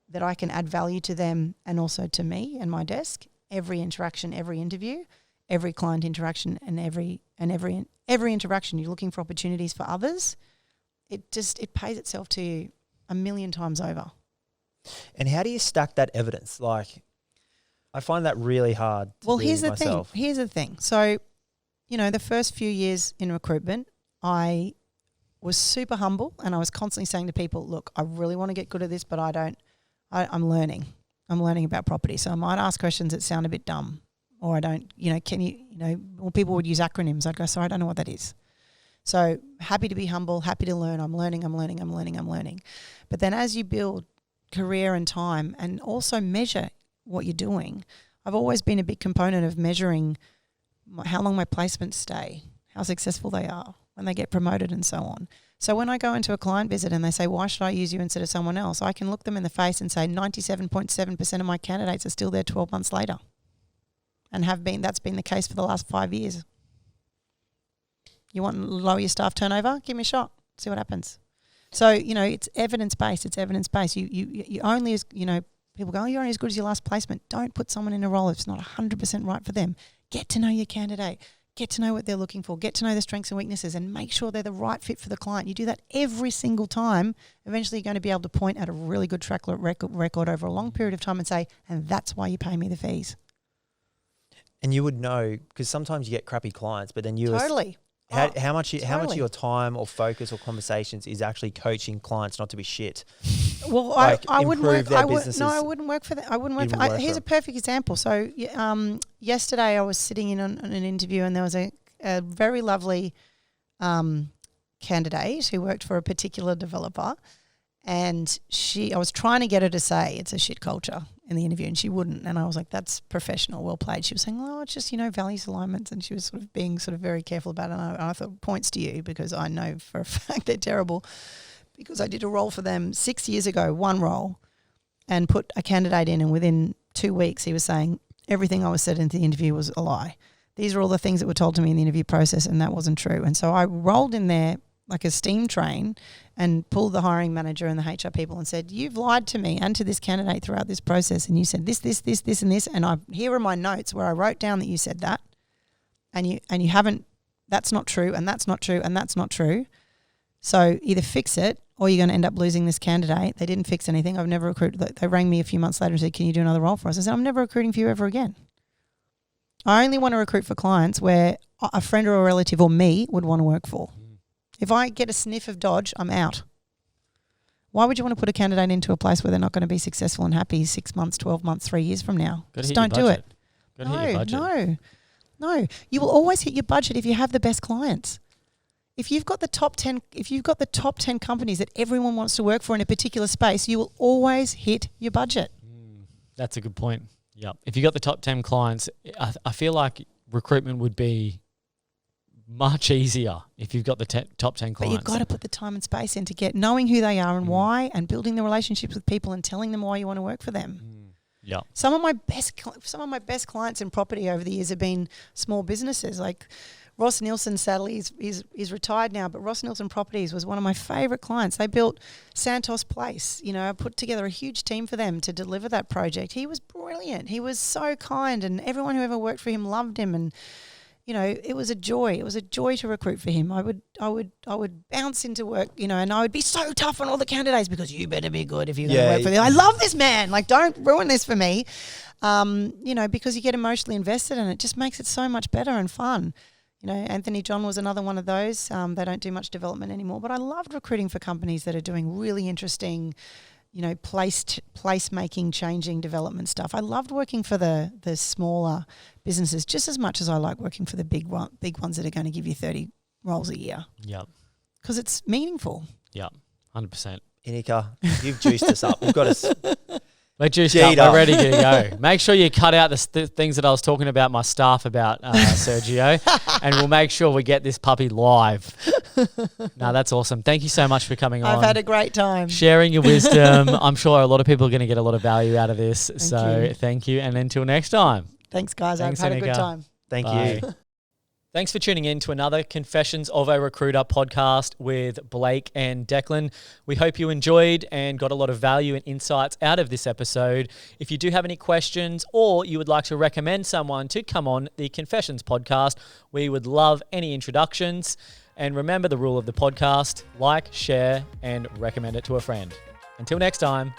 S3: that I can add value to them and also to me and my desk? Every interaction, every interview, every client interaction and every interaction, you're looking for opportunities for others. It pays itself to you 1,000,000 times over.
S1: And how do you stack that evidence? Like, I find that really hard to do myself.
S3: Here's the thing. So, the first few years in recruitment, I was super humble and I was constantly saying to people, look, I really want to get good at this, but I'm learning. I'm learning about property. So I might ask questions that sound a bit dumb or I don't, or people would use acronyms. I'd go, sorry, I don't know what that is. So happy to be humble, happy to learn. I'm learning. But then as you build career and time and also measure what you're doing, I've always been a big component of measuring how long my placements stay, how successful they are, when they get promoted and so on. So when I go into a client visit and they say, why should I use you instead of someone else? I can look them in the face and say 97.7% of my candidates are still there 12 months later and that's been the case for the last 5 years. You want to lower your staff turnover? Give me a shot. See what happens. So, it's evidence-based. You only as, people go, oh, you're only as good as your last placement. Don't put someone in a role if it's not 100% right for them. Get to know your candidate. get to know what they're looking for, get to know their strengths and weaknesses, and make sure they're the right fit for the client. You do that every single time. Eventually, you're going to be able to point at a really good track record over a long period of time and say, and that's why you pay me the fees.
S1: And you would know, because sometimes you get crappy clients, but then you
S3: Totally.
S1: how much of your time or focus or conversations is actually coaching clients not to be shit?
S3: Well,
S1: Like,
S3: I wouldn't
S1: improve
S3: work.
S1: their
S3: I would,
S1: businesses.
S3: no, I wouldn't work for that. I wouldn't work
S1: You
S3: for.
S1: wouldn't work
S3: Here's
S1: for
S3: a perfect example. So, yesterday I was sitting in on an interview, and there was a very lovely candidate who worked for a particular developer, and I was trying to get her to say it's a shit culture in the interview, and she wouldn't. And I was like, "That's professional, well played." She was saying, "Oh, it's just values alignments," and she was sort of being very careful about it. And I thought, points to you, because I know for a fact they're terrible. Because I did a role for them 6 years ago, one role, and put a candidate in, and within 2 weeks he was saying everything I was said in the interview was a lie. These are all the things that were told to me in the interview process, and that wasn't true. And so I rolled in there like a steam train and pulled the hiring manager and the HR people and said, "You've lied to me and to this candidate throughout this process, and you said this, and this, and here are my notes where I wrote down that you said that, and you haven't. That's not true, and that's not true, and that's not true. So either fix it, or you're going to end up losing this candidate." They didn't fix anything. I've never recruited. They rang me a few months later and said, "Can you do another role for us?" I said, "I'm never recruiting for you ever again. I only want to recruit for clients where a friend or a relative or me would want to work for. If I get a sniff of dodge, I'm out. Why would you want to put a candidate into a place where they're not going to be successful and happy 6 months, 12 months, 3 years from now? Just don't do it. No. You will always hit your budget if you have the best clients. If you've got the top 10 companies that everyone wants to work for in a particular space, you will always hit your budget.
S2: That's a good point. Yeah. If you got the top 10 clients, I feel like recruitment would be much easier if you've got the top 10 clients.
S3: But you've got to put the time and space into knowing who they are and why, and building the relationships with people and telling them why you want to work for them.
S2: Yeah.
S3: Some of my best clients in property over the years have been small businesses. Like Ross Nielsen, sadly, he's retired now, but Ross Nielsen Properties was one of my favourite clients. They built Santos Place. I put together a huge team for them to deliver that project. He was brilliant. He was so kind, and everyone who ever worked for him loved him. And it was a joy. It was a joy to recruit for him. I would bounce into work, and I would be so tough on all the candidates because you better be good if you're going to work for them. I love this man. Like, don't ruin this for me. Because you get emotionally invested, and it just makes it so much better and fun. Anthony John was another one of those. They don't do much development anymore, but I loved recruiting for companies that are doing really interesting, place-making, changing development stuff. I loved working for the smaller businesses just as much as I like working for the big ones that are going to give you 30 roles a year.
S2: Yeah.
S3: Because it's meaningful.
S2: Yeah, 100%.
S1: Ineke, you've juiced us up. We've got us.
S2: We're juiced up. We're ready to go. Make sure you cut out the things that I was talking about my staff about, Sergio, and we'll make sure we get this puppy live. No, that's awesome. Thank you so much for coming on.
S3: I've had a great time.
S2: Sharing your wisdom. I'm sure a lot of people are going to get a lot of value out of this. Thank you. And until next time.
S3: Thanks, guys.
S2: Thanks,
S3: I've had
S2: Ineke.
S3: a good time.
S1: Thank
S2: Bye.
S1: you.
S2: Thanks for tuning in to another Confessions of a Recruiter podcast with Blake and Declan. We hope you enjoyed and got a lot of value and insights out of this episode. If you do have any questions or you would like to recommend someone to come on the Confessions podcast, we would love any introductions. And remember the rule of the podcast: like, share, and recommend it to a friend. Until next time.